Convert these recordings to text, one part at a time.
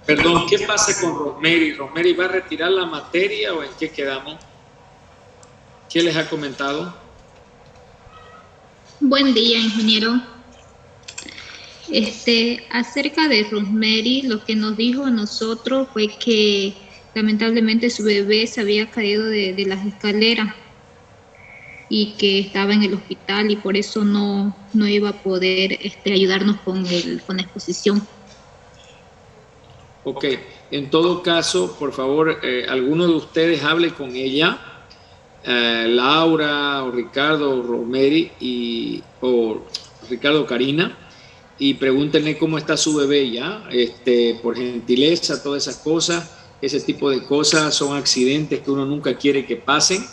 Perdón, ¿qué pasa con Rosemary? ¿Rosemary va a retirar la materia o en qué quedamos? ¿Qué les ha comentado? Buen día, ingeniero. Acerca de Rosemary, lo que nos dijo a nosotros fue que lamentablemente su bebé se había caído de las escaleras y que estaba en el hospital y por eso no iba a poder ayudarnos con la exposición. Ok, en todo caso, por favor, alguno de ustedes hable con ella, Laura o Ricardo o Rosemary o Ricardo o Karina, y pregúntenle cómo está su bebé ya, por gentileza, todas esas cosas, ese tipo de cosas son accidentes que uno nunca quiere que pasen,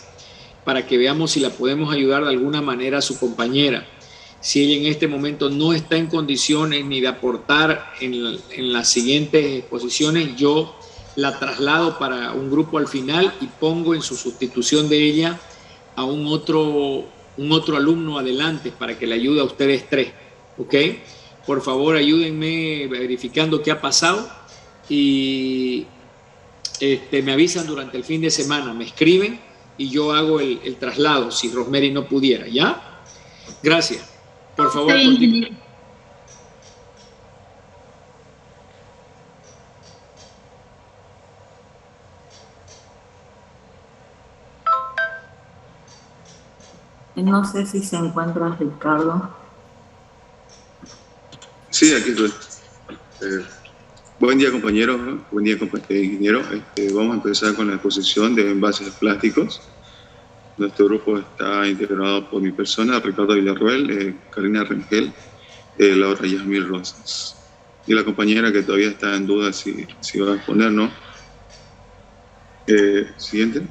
para que veamos si la podemos ayudar de alguna manera a su compañera. Si ella en este momento no está en condiciones ni de aportar en las siguientes exposiciones, yo la traslado para un grupo al final y pongo en su sustitución de ella a un otro alumno adelante para que le ayude a ustedes tres, ¿ok? Por favor, ayúdenme verificando qué ha pasado y me avisan durante el fin de semana, me escriben y yo hago el traslado si Rosemary no pudiera, ¿ya? Gracias. Por Está favor, bien, continúe. ingeniero. No sé si se encuentra Ricardo. Sí, aquí estoy. Buen día, compañeros. Buen día, ingeniero. Vamos a empezar con la exposición de envases plásticos. Nuestro grupo está integrado por mi persona, Ricardo Villarroel, Karina Rengel, Laura Yasmil Rosas. Y la compañera que todavía está en duda si va a exponer, ¿no? Siguiente.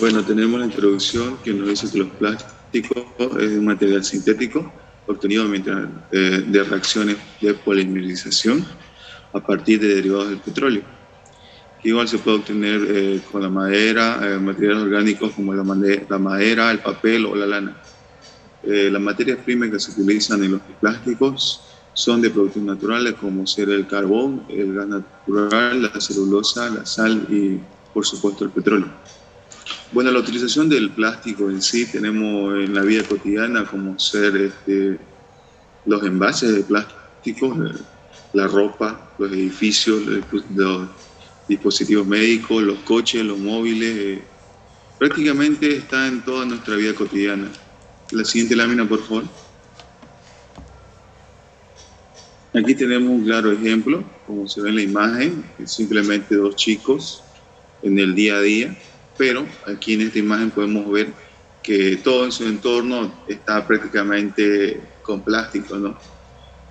Bueno, tenemos la introducción que nos dice que los plásticos es un material sintético obtenido de reacciones de polimerización a partir de derivados del petróleo, que igual se puede obtener con la madera, materiales orgánicos como la madera, el papel o la lana. Las materias primas que se utilizan en los plásticos son de productos naturales como ser el carbón, el gas natural, la celulosa, la sal y por supuesto el petróleo. Bueno, la utilización del plástico en sí tenemos en la vida cotidiana como ser los envases de plástico, la ropa, los edificios, los dispositivos médicos, los coches, los móviles, prácticamente está en toda nuestra vida cotidiana. La siguiente lámina, por favor. Aquí tenemos un claro ejemplo, como se ve en la imagen, simplemente dos chicos en el día a día, pero aquí en esta imagen podemos ver que todo en su entorno está prácticamente con plástico, ¿no?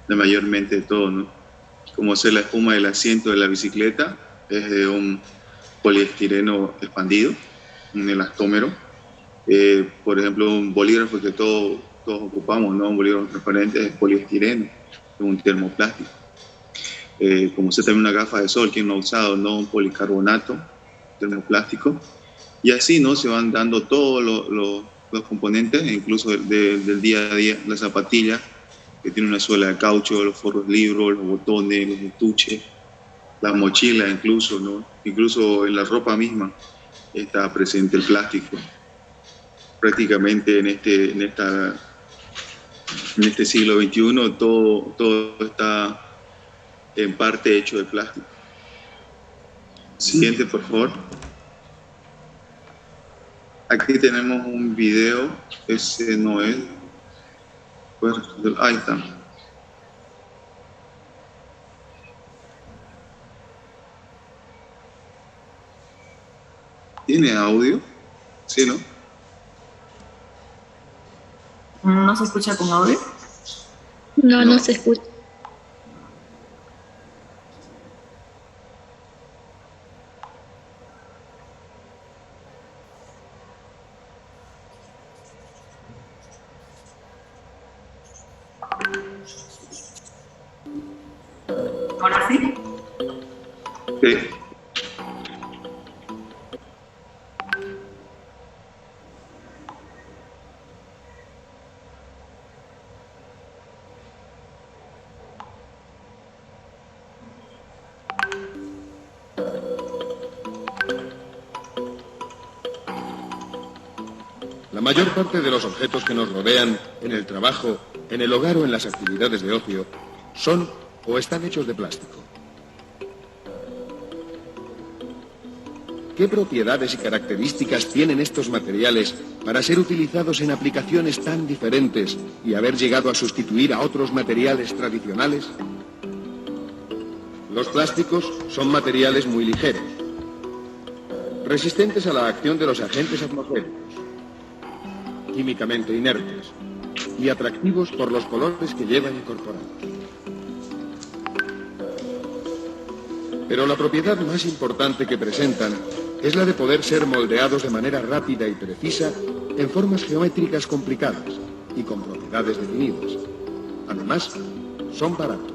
Mayormente todo, ¿no? Como ser la espuma del asiento de la bicicleta, es de un poliestireno expandido, un elastómero. Por ejemplo, un bolígrafo que todos ocupamos, ¿no? Un bolígrafo transparente es poliestireno, es un termoplástico. Como ser también una gafa de sol, quien no ha usado, ¿no? Un policarbonato, termoplástico. Y así, ¿no? Se van dando todos los componentes, incluso del día a día, la zapatilla, que tiene una suela de caucho, los forros libros, los botones, los estuches, la mochila incluso, ¿no? Incluso en la ropa misma está presente el plástico. Prácticamente en este siglo XXI todo está en parte hecho de plástico. Siguiente, por favor. Aquí tenemos un video, ese no es. Pues, ahí está. ¿Tiene audio? Sí, ¿no? ¿No se escucha con audio? No se escucha. ¿Ahora sí? Sí. La mayor parte de los objetos que nos rodean en el trabajo, en el hogar o en las actividades de ocio son o están hechos de plástico. ¿Qué propiedades y características tienen estos materiales para ser utilizados en aplicaciones tan diferentes y haber llegado a sustituir a otros materiales tradicionales? Los plásticos son materiales muy ligeros, resistentes a la acción de los agentes atmosféricos, químicamente inertes y atractivos por los colores que llevan incorporados. Pero la propiedad más importante que presentan es la de poder ser moldeados de manera rápida y precisa en formas geométricas complicadas y con propiedades definidas. Además, son baratos.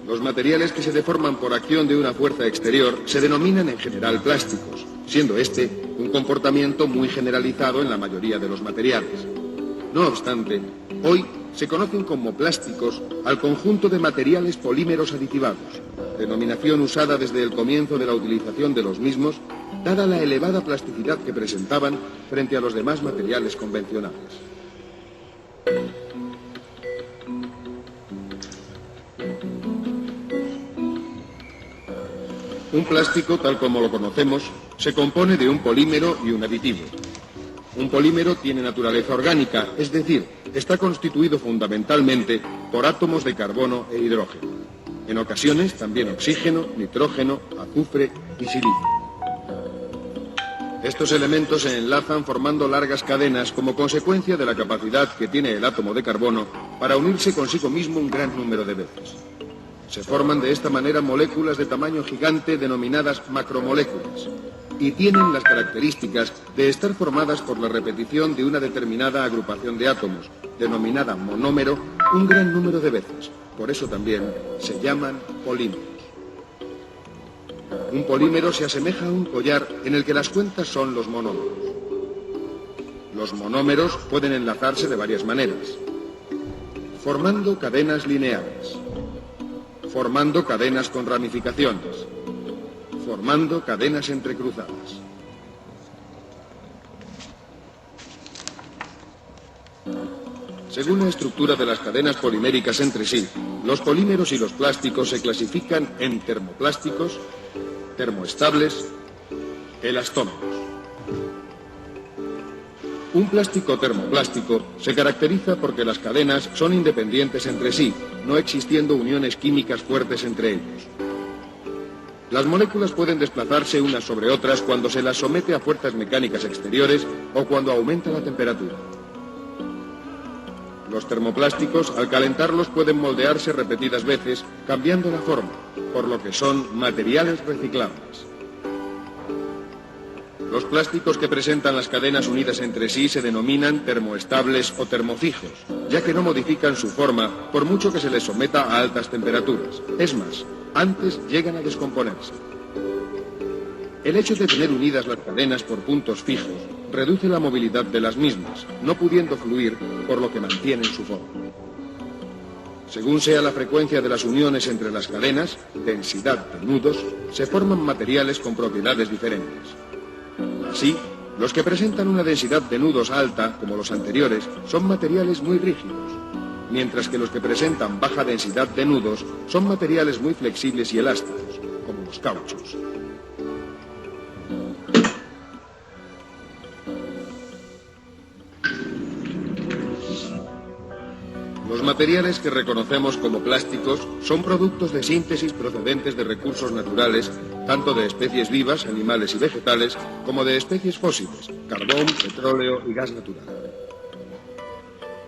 Los materiales que se deforman por acción de una fuerza exterior se denominan en general plásticos, siendo este un comportamiento muy generalizado en la mayoría de los materiales. No obstante, hoy se conocen como plásticos al conjunto de materiales polímeros aditivados, denominación usada desde el comienzo de la utilización de los mismos, dada la elevada plasticidad que presentaban frente a los demás materiales convencionales. Un plástico, tal como lo conocemos, se compone de un polímero y un aditivo. Un polímero tiene naturaleza orgánica, es decir, está constituido fundamentalmente por átomos de carbono e hidrógeno. En ocasiones también oxígeno, nitrógeno, azufre y silicio. Estos elementos se enlazan formando largas cadenas como consecuencia de la capacidad que tiene el átomo de carbono para unirse consigo mismo un gran número de veces. Se forman de esta manera moléculas de tamaño gigante denominadas macromoléculas y tienen las características de estar formadas por la repetición de una determinada agrupación de átomos, denominada monómero, un gran número de veces. Por eso también se llaman polímeros. Un polímero se asemeja a un collar en el que las cuentas son los monómeros. Los monómeros pueden enlazarse de varias maneras, formando cadenas lineares, formando cadenas con ramificaciones, formando cadenas entrecruzadas. Según la estructura de las cadenas poliméricas entre sí, los polímeros y los plásticos se clasifican en termoplásticos, termoestables, elastómeros. Un plástico termoplástico se caracteriza porque las cadenas son independientes entre sí, no existiendo uniones químicas fuertes entre ellos. Las moléculas pueden desplazarse unas sobre otras cuando se las somete a fuerzas mecánicas exteriores o cuando aumenta la temperatura. Los termoplásticos, al calentarlos, pueden moldearse repetidas veces, cambiando la forma, por lo que son materiales reciclables. Los plásticos que presentan las cadenas unidas entre sí se denominan termoestables o termofijos, ya que no modifican su forma por mucho que se les someta a altas temperaturas. Es más, antes llegan a descomponerse. El hecho de tener unidas las cadenas por puntos fijos reduce la movilidad de las mismas, no pudiendo fluir, por lo que mantienen su forma. Según sea la frecuencia de las uniones entre las cadenas, densidad de nudos, se forman materiales con propiedades diferentes. Así, los que presentan una densidad de nudos alta, como los anteriores, son materiales muy rígidos, mientras que los que presentan baja densidad de nudos son materiales muy flexibles y elásticos, como los cauchos. Los materiales que reconocemos como plásticos son productos de síntesis procedentes de recursos naturales, tanto de especies vivas, animales y vegetales, como de especies fósiles, carbón, petróleo y gas natural.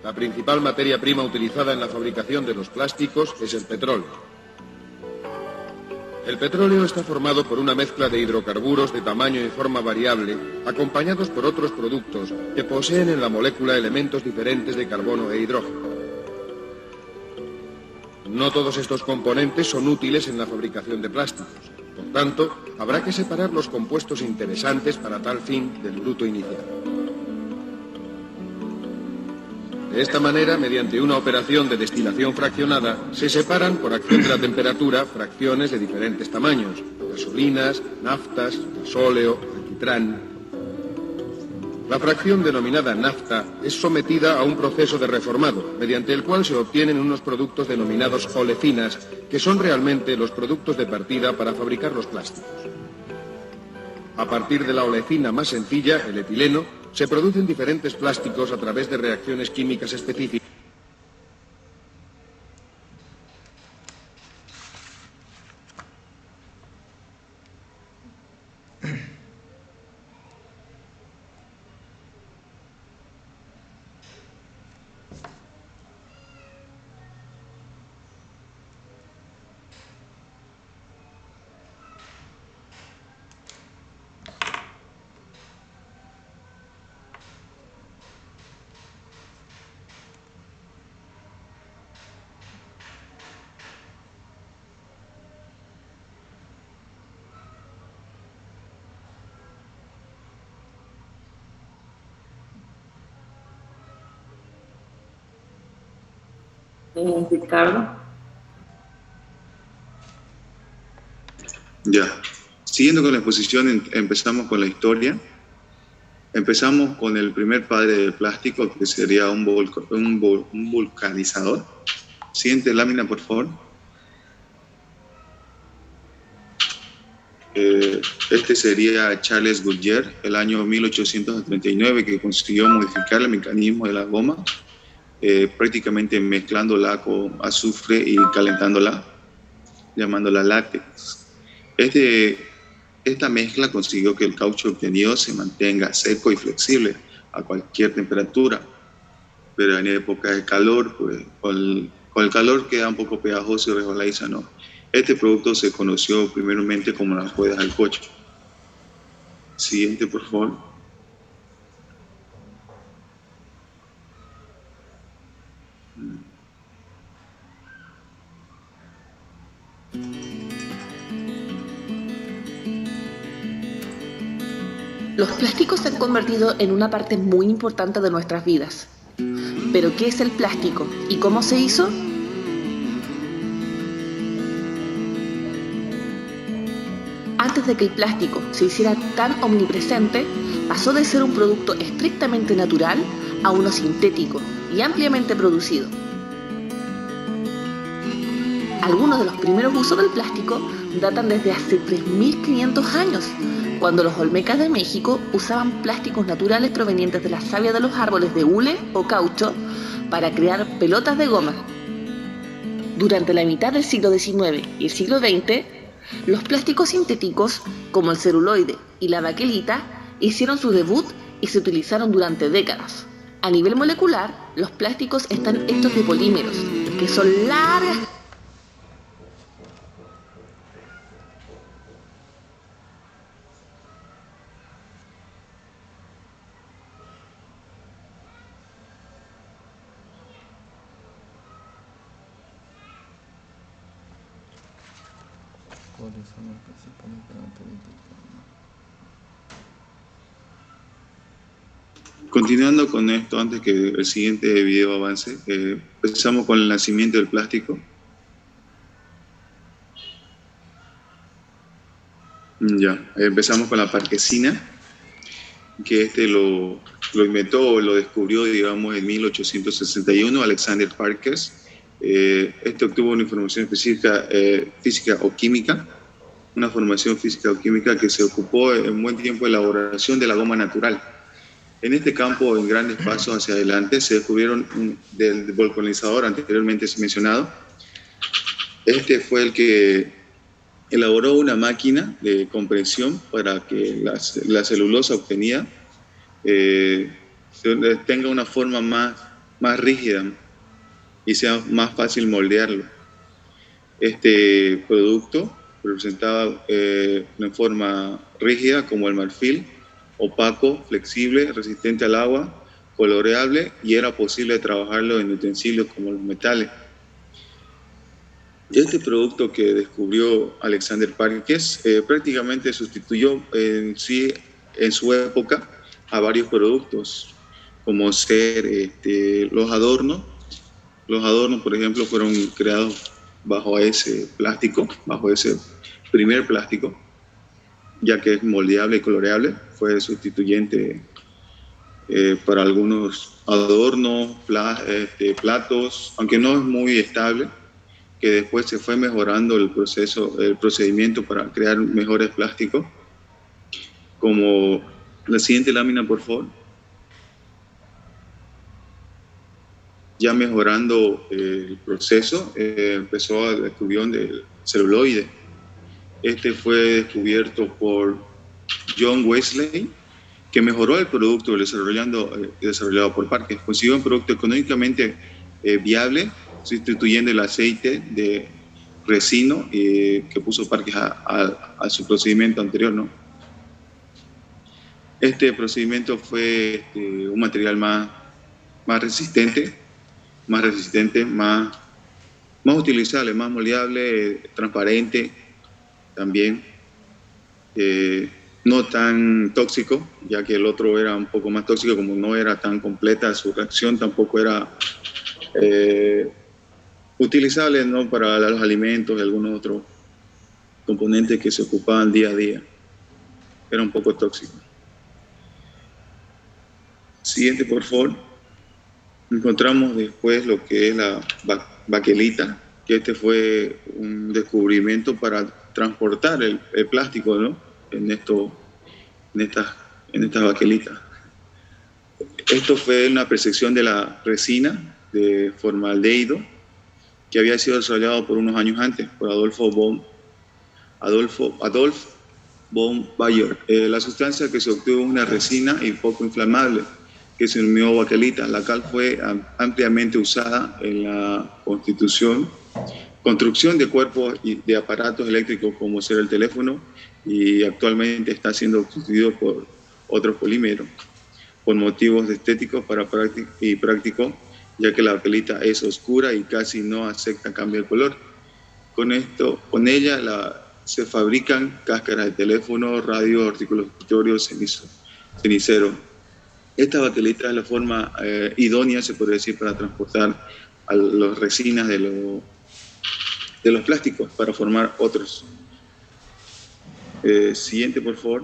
La principal materia prima utilizada en la fabricación de los plásticos es el petróleo. El petróleo está formado por una mezcla de hidrocarburos de tamaño y forma variable, acompañados por otros productos que poseen en la molécula elementos diferentes de carbono e hidrógeno. No todos estos componentes son útiles en la fabricación de plásticos. Por tanto, habrá que separar los compuestos interesantes para tal fin del bruto inicial. De esta manera, mediante una operación de destilación fraccionada, se separan por acción de la temperatura fracciones de diferentes tamaños: gasolinas, naftas, gasóleo, alquitrán. La fracción denominada nafta es sometida a un proceso de reformado, mediante el cual se obtienen unos productos denominados olecinas, que son realmente los productos de partida para fabricar los plásticos. A partir de la olecina más sencilla, el etileno, se producen diferentes plásticos a través de reacciones químicas específicas. Ricardo. Ya. Siguiendo con la exposición, empezamos con la historia. Empezamos con el primer padre del plástico, que sería un vulcanizador. Siguiente lámina, por favor. Este sería Charles Goodyear, el año 1839, que consiguió modificar el mecanismo de la goma, prácticamente mezclándola con azufre y calentándola, llamándola látex. Esta mezcla consiguió que el caucho obtenido se mantenga seco y flexible a cualquier temperatura, pero en época de calor, pues, con el calor queda un poco pegajoso y resbaladiza, ¿no? Este producto se conoció primeramente como las ruedas del coche. Siguiente, por favor. Los plásticos se han convertido en una parte muy importante de nuestras vidas. ¿Pero qué es el plástico y cómo se hizo? Antes de que el plástico se hiciera tan omnipresente, pasó de ser un producto estrictamente natural a uno sintético y ampliamente producido. Algunos de los primeros usos del plástico datan desde hace 3.500 años, cuando los olmecas de México usaban plásticos naturales provenientes de la savia de los árboles de hule o caucho para crear pelotas de goma. Durante la mitad del siglo XIX y el siglo XX, los plásticos sintéticos, como el celuloide y la baquelita, hicieron su debut y se utilizaron durante décadas. A nivel molecular, los plásticos están hechos de polímeros, que son largas ¿Cuáles son las principales características? Continuando con esto, antes que el siguiente video avance, empezamos con el nacimiento del plástico. Ya, empezamos con la parquesina, que lo inventó o lo descubrió, digamos, en 1861 Alexander Parkes. Obtuvo una información específica física o química, una formación física o química que se ocupó en buen tiempo de la elaboración de la goma natural. En este campo, en grandes pasos hacia adelante, se descubrieron del vulcanizador anteriormente mencionado. Este fue el que elaboró una máquina de compresión para que la celulosa obtenida tenga una forma más rígida y sea más fácil moldearlo. Este producto presentaba una forma rígida como el marfil, opaco, flexible, resistente al agua, coloreable, y era posible trabajarlo en utensilios como los metales. Este producto que descubrió Alexander Parkes prácticamente sustituyó en su época a varios productos, como ser los adornos. Los adornos, por ejemplo, fueron creados bajo ese plástico, bajo ese primer plástico, ya que es moldeable y coloreable, fue sustituyente para algunos adornos, platos, aunque no es muy estable, que después se fue mejorando el procedimiento para crear mejores plásticos, como la siguiente lámina, por favor. Ya mejorando el proceso, empezó a descubrión del celuloide. Este fue descubierto por John Wesley, que mejoró el producto desarrollado por Parker. Consiguió un producto económicamente viable, sustituyendo el aceite de resino que puso Parker a su procedimiento anterior, ¿no? Este procedimiento fue un material más resistente, más utilizable, más moldeable, transparente también, no tan tóxico, ya que el otro era un poco más tóxico, como no era tan completa su reacción, tampoco era utilizable, ¿no?, para los alimentos y algunos otros componentes que se ocupaban día a día. Era un poco tóxico. Siguiente, por favor. Encontramos después lo que es la baquelita, que este fue un descubrimiento para transportar el plástico, ¿no?, en estas baquelitas. Esto fue una percepción de la resina de formaldehído que había sido desarrollado por unos años antes por Adolf von Bayer. La sustancia que se obtuvo es una resina y poco inflamable que se denominó baquelita, la cual fue ampliamente usada en la construcción de cuerpos y de aparatos eléctricos como será el teléfono, y actualmente está siendo sustituido por otros polímeros por motivos estéticos y prácticos, ya que la baquelita es oscura y casi no acepta cambio de color. Con ella se fabrican cáscaras de teléfono, radio, artículos de escritorio, cenicero. Esta baquelita es la forma idónea, se puede decir, para transportar a las resinas de los plásticos para formar otros. Siguiente, por favor.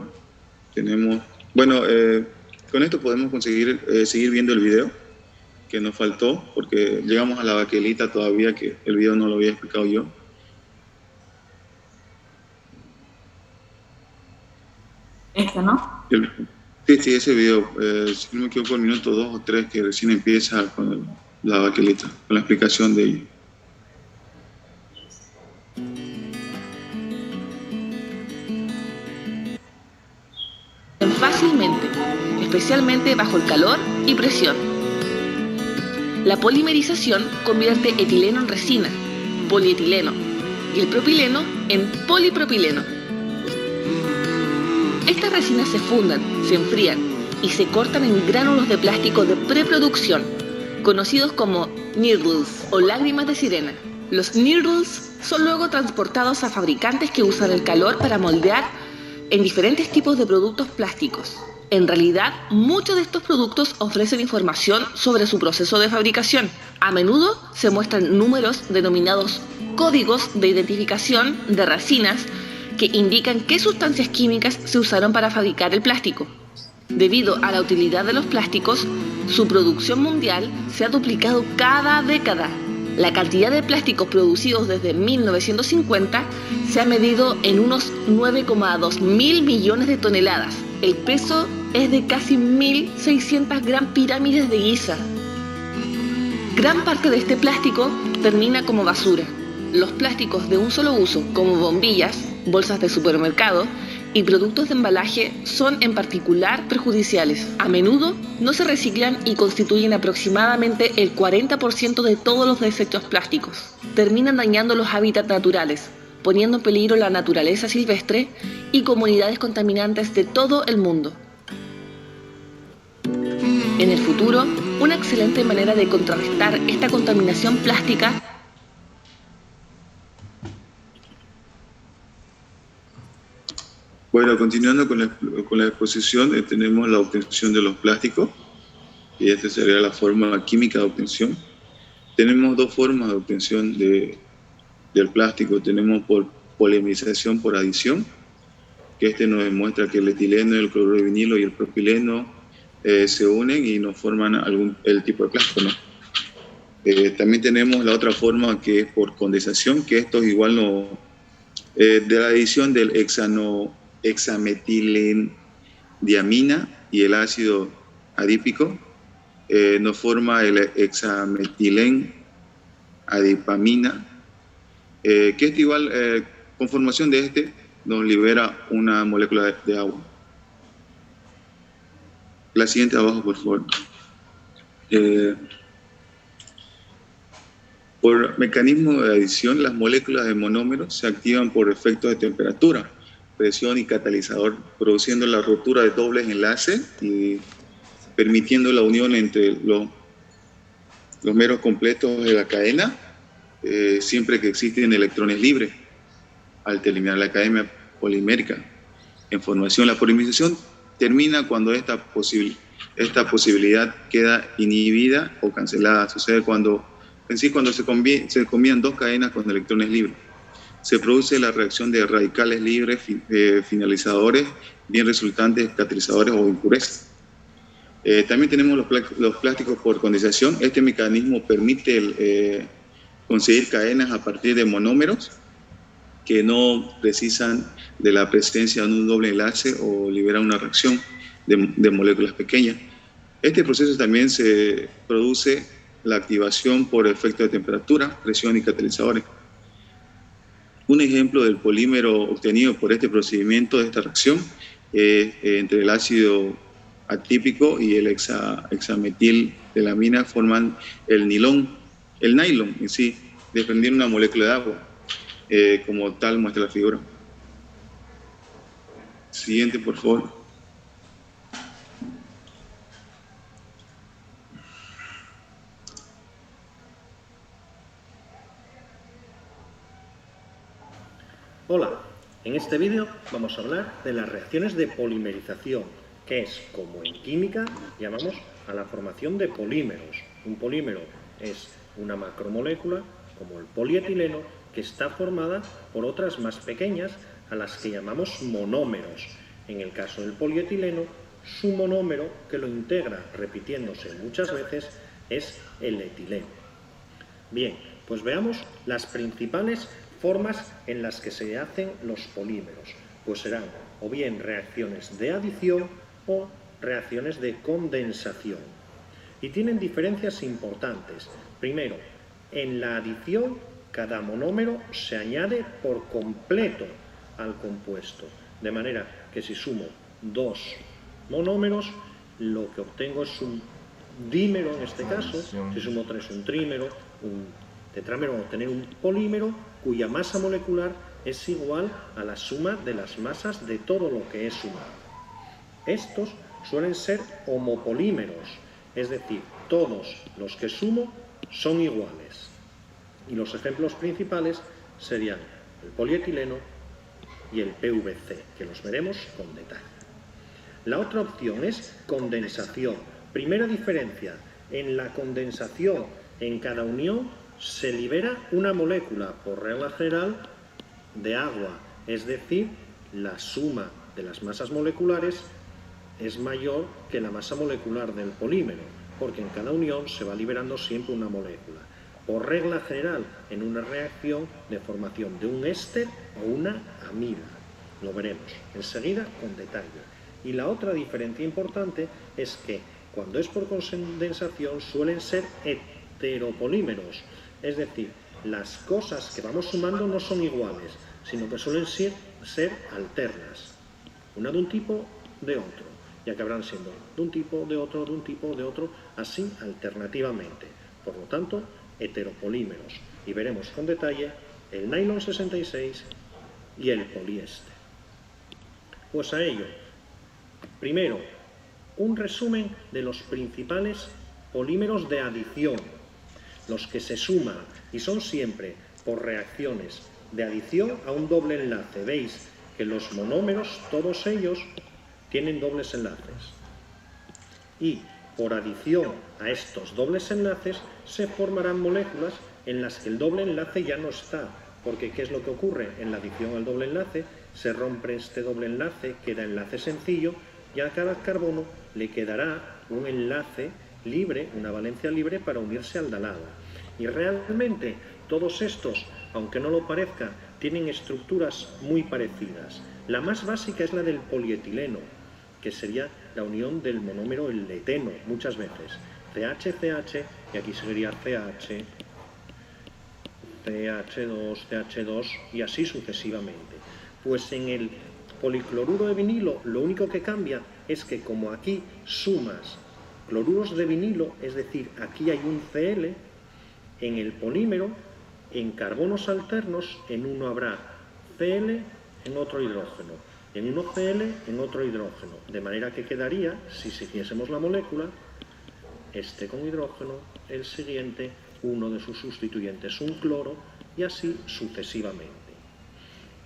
Con esto podemos conseguir seguir viendo el video que nos faltó, porque llegamos a la baquelita todavía, que el video no lo había explicado yo. ¿No? Sí, ese video, si no me equivoco, el minuto 2 o 3, que recién empieza con la baquelita, con la explicación de ello. Fácilmente, especialmente bajo el calor y presión. La polimerización convierte etileno en resina, polietileno, y el propileno en polipropileno. Estas resinas se fundan, se enfrían y se cortan en gránulos de plástico de preproducción, conocidos como needles o lágrimas de sirena. Los needles son luego transportados a fabricantes que usan el calor para moldear en diferentes tipos de productos plásticos. En realidad, muchos de estos productos ofrecen información sobre su proceso de fabricación. A menudo se muestran números denominados códigos de identificación de resinas que indican qué sustancias químicas se usaron para fabricar el plástico. Debido a la utilidad de los plásticos, su producción mundial se ha duplicado cada década. La cantidad de plásticos producidos desde 1950 se ha medido en unos 9,2 mil millones de toneladas. El peso es de casi 1.600 gran pirámides de Giza. Gran parte de este plástico termina como basura. Los plásticos de un solo uso, como bombillas, bolsas de supermercado y productos de embalaje, son en particular perjudiciales. A menudo no se reciclan y constituyen aproximadamente el 40% de todos los desechos plásticos. Terminan dañando los hábitats naturales, poniendo en peligro la naturaleza silvestre y comunidades contaminantes de todo el mundo. En el futuro, una excelente manera de contrarrestar esta contaminación plástica . Bueno, continuando con la exposición, tenemos la obtención de los plásticos, y esta sería la forma química de obtención. Tenemos dos formas de obtención del plástico. Tenemos por polimerización por adición, que nos demuestra que el etileno, el cloruro de vinilo y el propileno se unen y nos forman el tipo de plástico, ¿no? También tenemos la otra forma que es por condensación, que esto es igual de la adición del hexametilendiamina y el ácido adípico, nos forma el hexametilenadipamina, que es igual, con formación de este, nos libera una molécula de agua. La siguiente abajo, por favor. Por mecanismo de adición, las moléculas de monómeros se activan por efectos de temperatura, presión y catalizador, produciendo la rotura de dobles enlaces y permitiendo la unión entre los meros completos de la cadena, siempre que existen electrones libres, al terminar la cadena polimérica. En formación, la polimerización termina cuando esta posibilidad queda inhibida o cancelada. Sucede cuando se combinan dos cadenas con electrones libres. Se produce la reacción de radicales libres finalizadores, bien resultantes catalizadores o impurezas. También tenemos los plásticos por condensación. Este mecanismo permite conseguir cadenas a partir de monómeros que no precisan de la presencia de un doble enlace o liberan una reacción de moléculas pequeñas. Este proceso también se produce la activación por efecto de temperatura, presión y catalizadores. Un ejemplo del polímero obtenido por este procedimiento de esta reacción entre el ácido atípico y el hexametilenamina forman el nylon en sí, desprendiendo una molécula de agua, como tal muestra la figura. Siguiente, por favor. Hola, en este vídeo vamos a hablar de las reacciones de polimerización, que es como en química llamamos a la formación de polímeros. Un polímero es una macromolécula, como el polietileno, que está formada por otras más pequeñas a las que llamamos monómeros. En el caso del polietileno, su monómero, que lo integra repitiéndose muchas veces, es el etileno. Bien, pues veamos las principales formas en las que se hacen los polímeros. Pues serán o bien reacciones de adición o reacciones de condensación. Y tienen diferencias importantes. Primero, en la adición, cada monómero se añade por completo al compuesto. De manera que si sumo dos monómeros, lo que obtengo es un dímero en este caso. Si sumo tres, un trímero, un tetrámero, vamos a obtener un polímero cuya masa molecular es igual a la suma de las masas de todo lo que es sumado. Estos suelen ser homopolímeros, es decir, todos los que sumo son iguales. Y los ejemplos principales serían el polietileno y el PVC, que los veremos con detalle. La otra opción es condensación. Primera diferencia, en la condensación, en cada unión se libera una molécula por regla general de agua, es decir, la suma de las masas moleculares es mayor que la masa molecular del polímero, porque en cada unión se va liberando siempre una molécula. Por regla general, en una reacción de formación de un éster o una amida. Lo veremos enseguida con detalle. Y la otra diferencia importante es que cuando es por condensación suelen ser heteropolímeros. Es decir, las cosas que vamos sumando no son iguales, sino que suelen ser alternas. Una de un tipo, de otro, y acabarán siendo de un tipo, de otro, de un tipo, de otro, así alternativamente. Por lo tanto, heteropolímeros. Y veremos con detalle el nylon 66 y el poliéster. Pues a ello, primero, un resumen de los principales polímeros de adición. Los que se suman y son siempre por reacciones de adición a un doble enlace. Veis que los monómeros, todos ellos, tienen dobles enlaces. Y por adición a estos dobles enlaces se formarán moléculas en las que el doble enlace ya no está. Porque ¿qué es lo que ocurre? En la adición al doble enlace se rompe este doble enlace, queda enlace sencillo y a cada carbono le quedará un enlace libre, una valencia libre para unirse al de al lado. Y realmente todos estos, aunque no lo parezca, tienen estructuras muy parecidas. La más básica es la del polietileno, que sería la unión del monómero el eteno, muchas veces. CH, CH, y aquí sería CH, CH2, CH2, y así sucesivamente. Pues en el policloruro de vinilo lo único que cambia es que como aquí sumas cloruros de vinilo, es decir, aquí hay un Cl, en el polímero, en carbonos alternos, en uno habrá Cl, en otro hidrógeno, en uno Cl, en otro hidrógeno, de manera que quedaría, si siguiésemos la molécula, este con hidrógeno, el siguiente, uno de sus sustituyentes, un cloro, y así sucesivamente.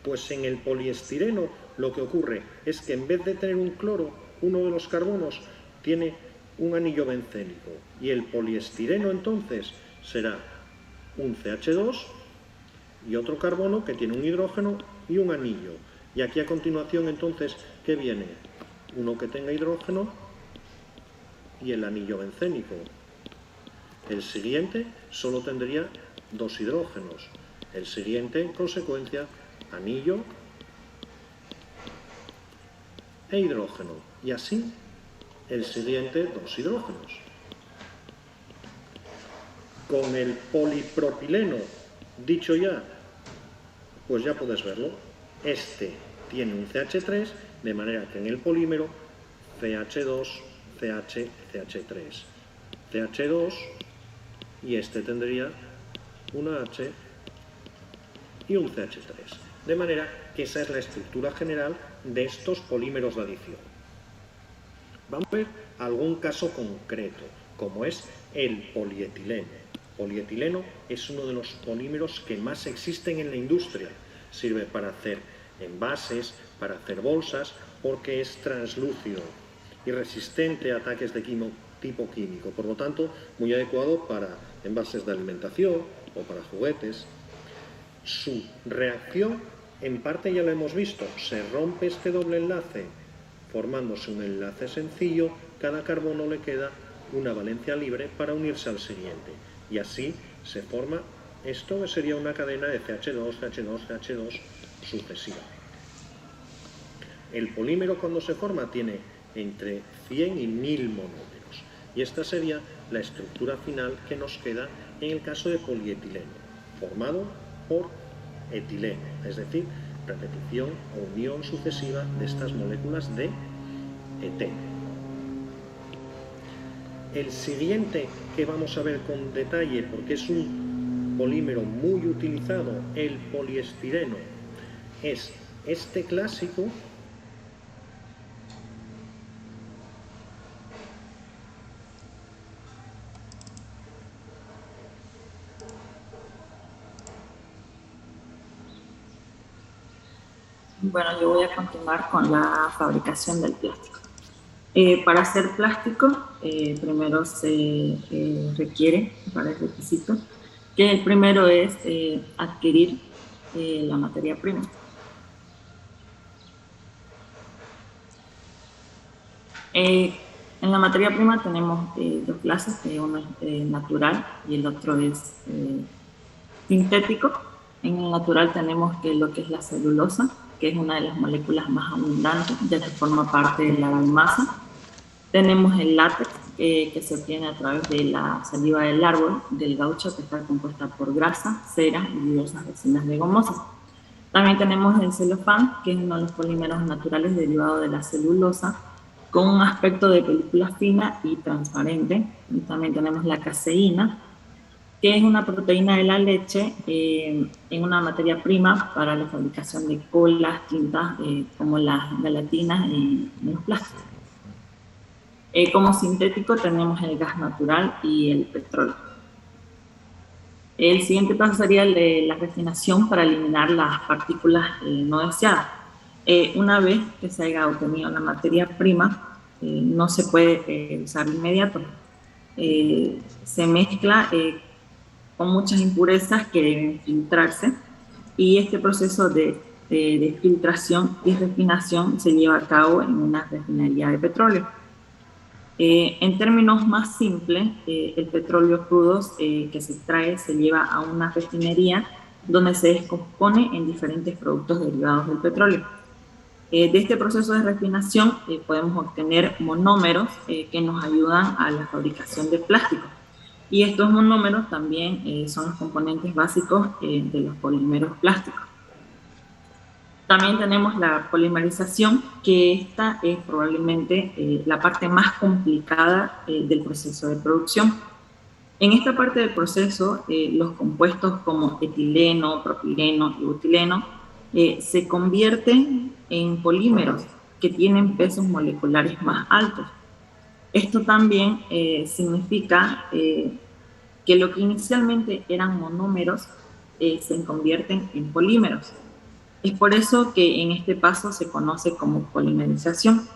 Pues en el poliestireno lo que ocurre es que en vez de tener un cloro, uno de los carbonos tiene un anillo bencénico, y el poliestireno entonces será un CH2 y otro carbono que tiene un hidrógeno y un anillo. Y aquí a continuación entonces, ¿qué viene? Uno que tenga hidrógeno y el anillo bencénico. El siguiente solo tendría dos hidrógenos. El siguiente, en consecuencia, anillo e hidrógeno. Y así, el siguiente, dos hidrógenos. Con el polipropileno, dicho ya, pues ya puedes verlo. Este tiene un CH3, de manera que en el polímero CH2, CH, CH3, CH2, y este tendría una H y un CH3. De manera que esa es la estructura general de estos polímeros de adición. Vamos a ver algún caso concreto, como es el polietileno. Polietileno es uno de los polímeros que más existen en la industria. Sirve para hacer envases, para hacer bolsas, porque es translúcido y resistente a ataques de tipo químico. Por lo tanto, muy adecuado para envases de alimentación o para juguetes. Su reacción, en parte ya lo hemos visto, se rompe este doble enlace, formándose un enlace sencillo, cada carbono le queda una valencia libre para unirse al siguiente. Y así se forma esto que sería una cadena de CH2, CH2, CH2 sucesiva. El polímero cuando se forma tiene entre 100 y 1000 monómeros. Y esta sería la estructura final que nos queda en el caso de polietileno, formado por etileno, es decir, repetición o unión sucesiva de estas moléculas de eteno. El siguiente que vamos a ver con detalle, porque es un polímero muy utilizado, el poliestireno, es este clásico, Bueno, yo voy a continuar con la fabricación del plástico. Para hacer plástico, primero se requiere, para el requisito, que el primero es adquirir la materia prima. En la materia prima tenemos dos clases, uno es natural y el otro es sintético. En el natural tenemos lo que es la celulosa, que es una de las moléculas más abundantes, ya que forma parte de la biomasa. Tenemos el látex, que se obtiene a través de la saliva del árbol, del gaucho, que está compuesta por grasa, cera y diversas resinas legumosas. También tenemos el celofán, que es uno de los polímeros naturales derivado de la celulosa, con un aspecto de película fina y transparente. Y también tenemos la caseína, que es una proteína de la leche en una materia prima para la fabricación de colas, tintas, como las gelatinas en los plásticos. Como sintético tenemos el gas natural y el petróleo. El siguiente paso sería el de la refinación para eliminar las partículas no deseadas. Una vez que se haya obtenido la materia prima, no se puede usar de inmediato. Se mezcla con muchas impurezas que deben filtrarse, y este proceso de filtración y refinación se lleva a cabo en una refinería de petróleo. En términos más simples, el petróleo crudo que se extrae se lleva a una refinería donde se descompone en diferentes productos derivados del petróleo. De este proceso de refinación podemos obtener monómeros que nos ayudan a la fabricación de plástico. Y estos monómeros también son los componentes básicos de los polímeros plásticos. También tenemos la polimerización, que esta es probablemente la parte más complicada del proceso de producción. En esta parte del proceso, los compuestos como etileno, propileno y butileno se convierten en polímeros que tienen pesos moleculares más altos. Esto también significa que lo que inicialmente eran monómeros se convierten en polímeros. Es por eso que en este paso se conoce como polimerización.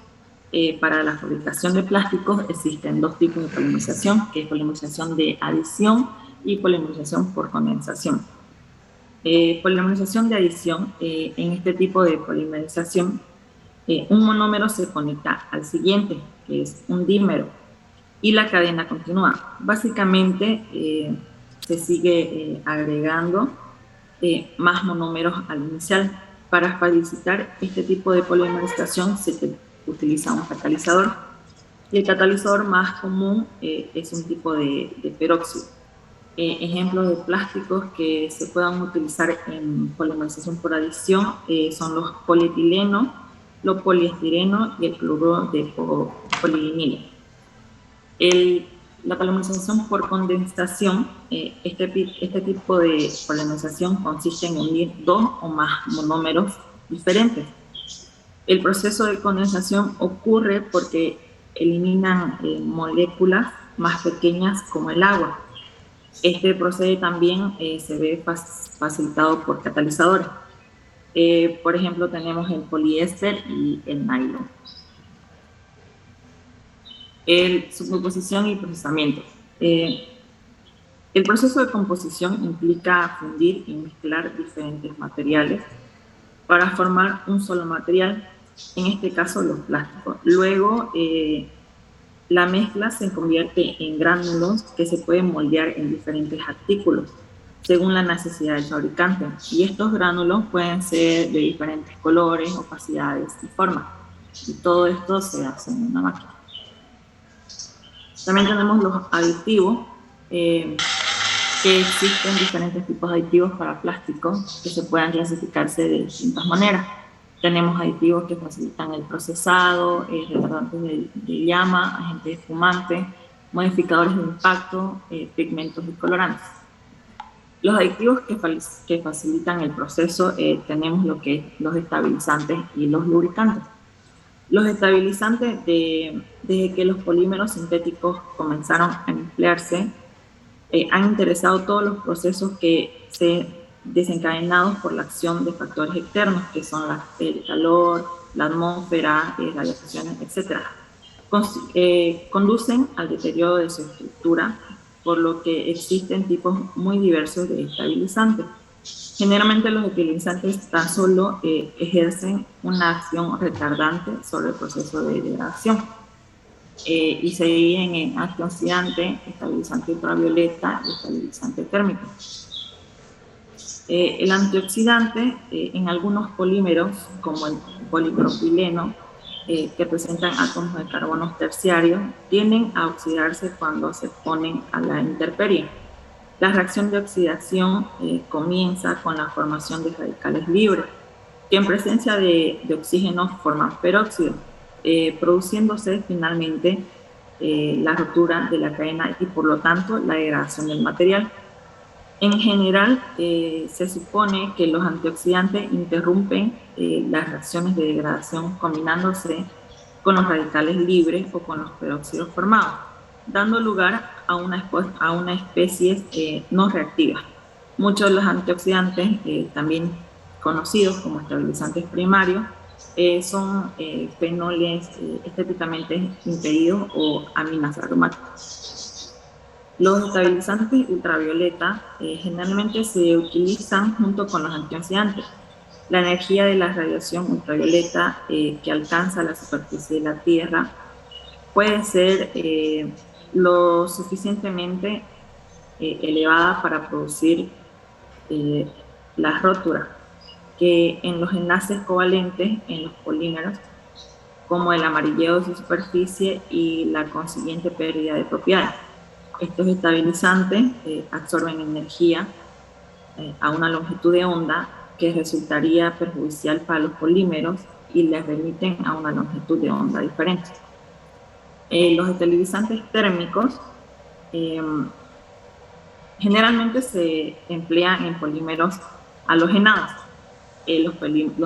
Para la fabricación de plásticos existen dos tipos de polimerización, que es polimerización de adición y polimerización por condensación. Polimerización de adición, en este tipo de polimerización, un monómero se conecta al siguiente, que es un dímero, y la cadena continúa. Básicamente se sigue agregando más monómeros al inicial. Para facilitar este tipo de polimerización se utiliza un catalizador. Y el catalizador más común es un tipo de peróxido. Ejemplos de plásticos que se puedan utilizar en polimerización por adición son los polietileno, los poliestireno y el cloruro de polivinilo. La polimerización por condensación, este tipo de polimerización consiste en unir dos o más monómeros diferentes. El proceso de condensación ocurre porque eliminan moléculas más pequeñas como el agua. Este proceso también se ve facilitado por catalizadores. Por ejemplo, tenemos el poliéster y el nylon. Su composición y procesamiento. El proceso de composición implica fundir y mezclar diferentes materiales para formar un solo material, en este caso los plásticos. Luego, la mezcla se convierte en gránulos que se pueden moldear en diferentes artículos según la necesidad del fabricante. Y estos gránulos pueden ser de diferentes colores, opacidades y formas. Y todo esto se hace en una máquina. También tenemos los aditivos, que existen diferentes tipos de aditivos para plásticos que se puedan clasificarse de distintas maneras. Tenemos aditivos que facilitan el procesado, retardantes de llama, agentes espumantes, modificadores de impacto, pigmentos y colorantes. Los aditivos que facilitan el proceso tenemos lo que es los estabilizantes y los lubricantes. Los estabilizantes, desde que los polímeros sintéticos comenzaron a emplearse, han interesado todos los procesos que se desencadenados por la acción de factores externos, que son el calor, la atmósfera, radiaciones, etc. Conducen al deterioro de su estructura, por lo que existen tipos muy diversos de estabilizantes. Generalmente los estabilizantes tan solo ejercen una acción retardante sobre el proceso de degradación y se dividen en antioxidante, estabilizante ultravioleta y estabilizante térmico. El antioxidante en algunos polímeros, como el polipropileno, que presentan átomos de carbono terciarios, tienden a oxidarse cuando se exponen a la intemperie. La reacción de oxidación comienza con la formación de radicales libres, que en presencia de oxígeno forman peróxido, produciéndose finalmente la rotura de la cadena y por lo tanto la degradación del material. En general, se supone que los antioxidantes interrumpen las reacciones de degradación combinándose con los radicales libres o con los peróxidos formados, dando lugar a una especie no reactiva. Muchos de los antioxidantes, también conocidos como estabilizantes primarios, son fenoles estéticamente impedidos o aminas aromáticas. Los estabilizantes ultravioleta generalmente se utilizan junto con los antioxidantes. La energía de la radiación ultravioleta que alcanza la superficie de la Tierra puede ser lo suficientemente elevada para producir las rótulas, que en los enlaces covalentes en los polímeros, como el amarilleo de su superficie y la consiguiente pérdida de propiedades. Estos estabilizantes absorben energía a una longitud de onda que resultaría perjudicial para los polímeros y les remiten a una longitud de onda diferente. Los estabilizantes térmicos generalmente se emplean en polímeros halogenados. Los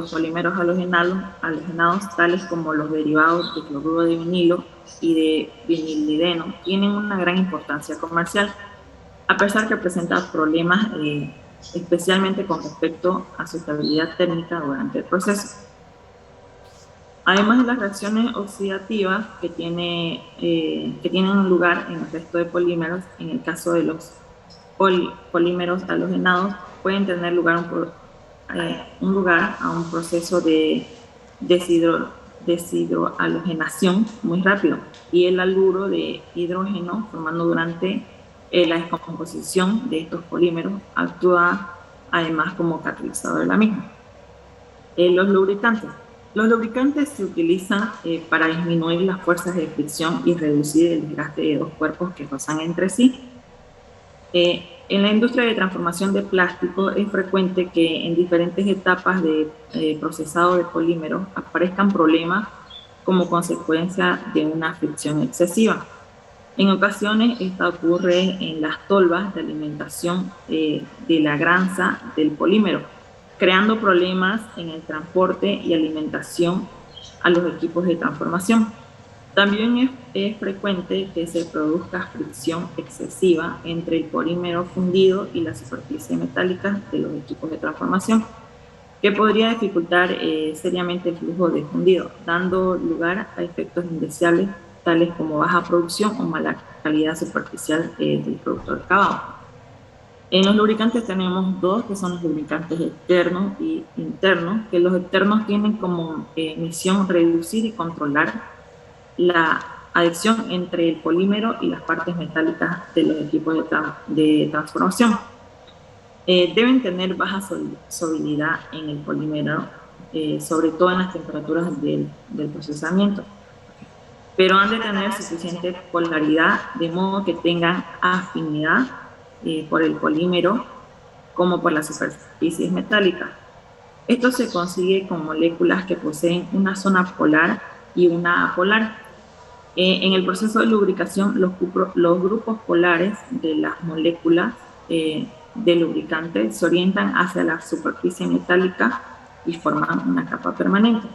polímeros halogenados, tales como los derivados de cloruro de vinilo y de vinilideno, tienen una gran importancia comercial, a pesar que presentan problemas especialmente con respecto a su estabilidad térmica durante el proceso. Además de las reacciones oxidativas que tienen lugar en el resto de polímeros, en el caso de los polímeros halogenados pueden tener lugar a un proceso de deshidrohalogenación muy rápido, y el haluro de hidrógeno formando durante la descomposición de estos polímeros actúa además como catalizador de la misma. Los lubricantes se utilizan para disminuir las fuerzas de fricción y reducir el desgaste de dos cuerpos que rozan entre sí. En la industria de transformación de plástico es frecuente que en diferentes etapas de procesado de polímeros aparezcan problemas como consecuencia de una fricción excesiva. En ocasiones esta ocurre en las tolvas de alimentación de la granza del polímero, creando problemas en el transporte y alimentación a los equipos de transformación. También es frecuente que se produzca fricción excesiva entre el polímero fundido y la superficie metálica de los equipos de transformación, que podría dificultar seriamente el flujo de fundido, dando lugar a efectos indeseables tales como baja producción o mala calidad superficial del producto acabado. En los lubricantes tenemos dos, que son los lubricantes externos y internos, que los externos tienen como misión reducir y controlar la adhesión entre el polímero y las partes metálicas de los equipos de transformación. Deben tener baja solubilidad en el polímero, sobre todo en las temperaturas del procesamiento, pero han de tener suficiente polaridad de modo que tengan afinidad por el polímero como por las superficies metálicas. Esto se consigue con moléculas que poseen una zona polar y una apolar. En el proceso de lubricación, los grupos polares de las moléculas de lubricante se orientan hacia la superficie metálica y forman una capa permanente.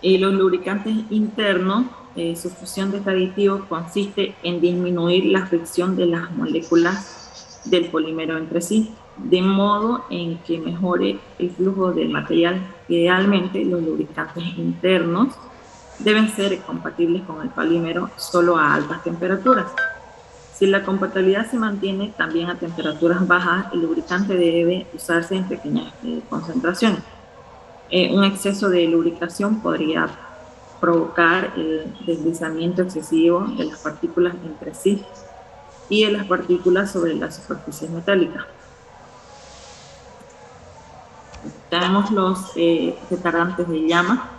Los lubricantes internos, su función de este aditivo consiste en disminuir la fricción de las moléculas del polímero entre sí, de modo en que mejore el flujo del material. Idealmente, los lubricantes internos deben ser compatibles con el polímero solo a altas temperaturas. Si la compatibilidad se mantiene también a temperaturas bajas, el lubricante debe usarse en pequeñas concentraciones. Un exceso de lubricación podría provocar el deslizamiento excesivo de las partículas entre sí y de las partículas sobre las superficies metálicas. Tenemos los retardantes de llama,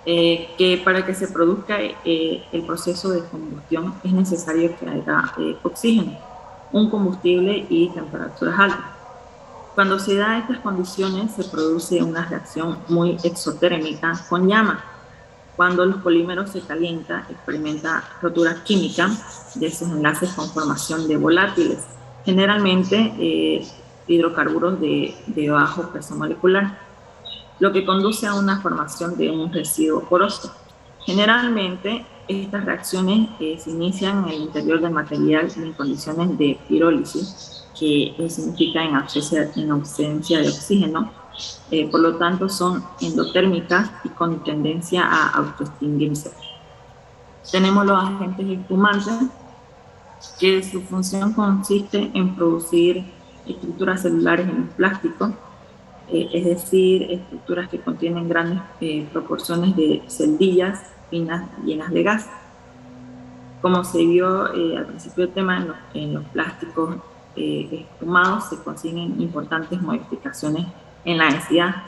que para que se produzca el proceso de combustión es necesario que haya oxígeno, un combustible y temperaturas altas. Cuando se da estas condiciones se produce una reacción muy exotérmica con llama. Cuando los polímeros se calientan, experimenta rotura química de sus enlaces con formación de volátiles, generalmente hidrocarburos de bajo peso molecular, lo que conduce a una formación de un residuo poroso. Generalmente, estas reacciones se inician en el interior del material en condiciones de pirólisis, que significa en ausencia de oxígeno, por lo tanto son endotérmicas y con tendencia a autoextinguirse. Tenemos los agentes espumantes, que su función consiste en producir estructuras celulares en el plástico, es decir, estructuras que contienen grandes proporciones de celdillas finas llenas de gas. Como se vio al principio del tema, en los plásticos espumados se consiguen importantes modificaciones en la densidad,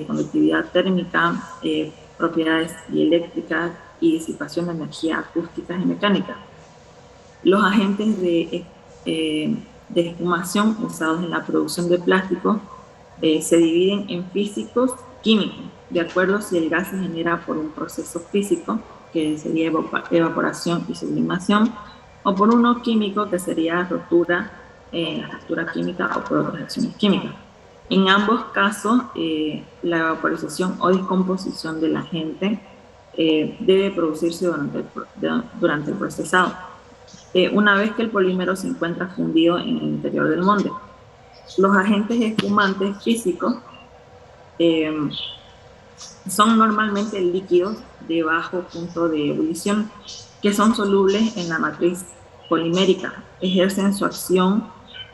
conductividad térmica, propiedades dieléctricas y disipación de energía acústica y mecánica. Los agentes de espumación usados en la producción de plásticos se dividen en físicos, químicos, de acuerdo si el gas se genera por un proceso físico, que sería evaporación y sublimación, o por uno químico, que sería ruptura química o por otras reacciones químicas. En ambos casos, la evaporización o descomposición del agente debe producirse durante el procesado, una vez que el polímero se encuentra fundido en el interior del molde. Los agentes espumantes físicos son normalmente líquidos de bajo punto de ebullición, que son solubles en la matriz polimérica. Ejercen su acción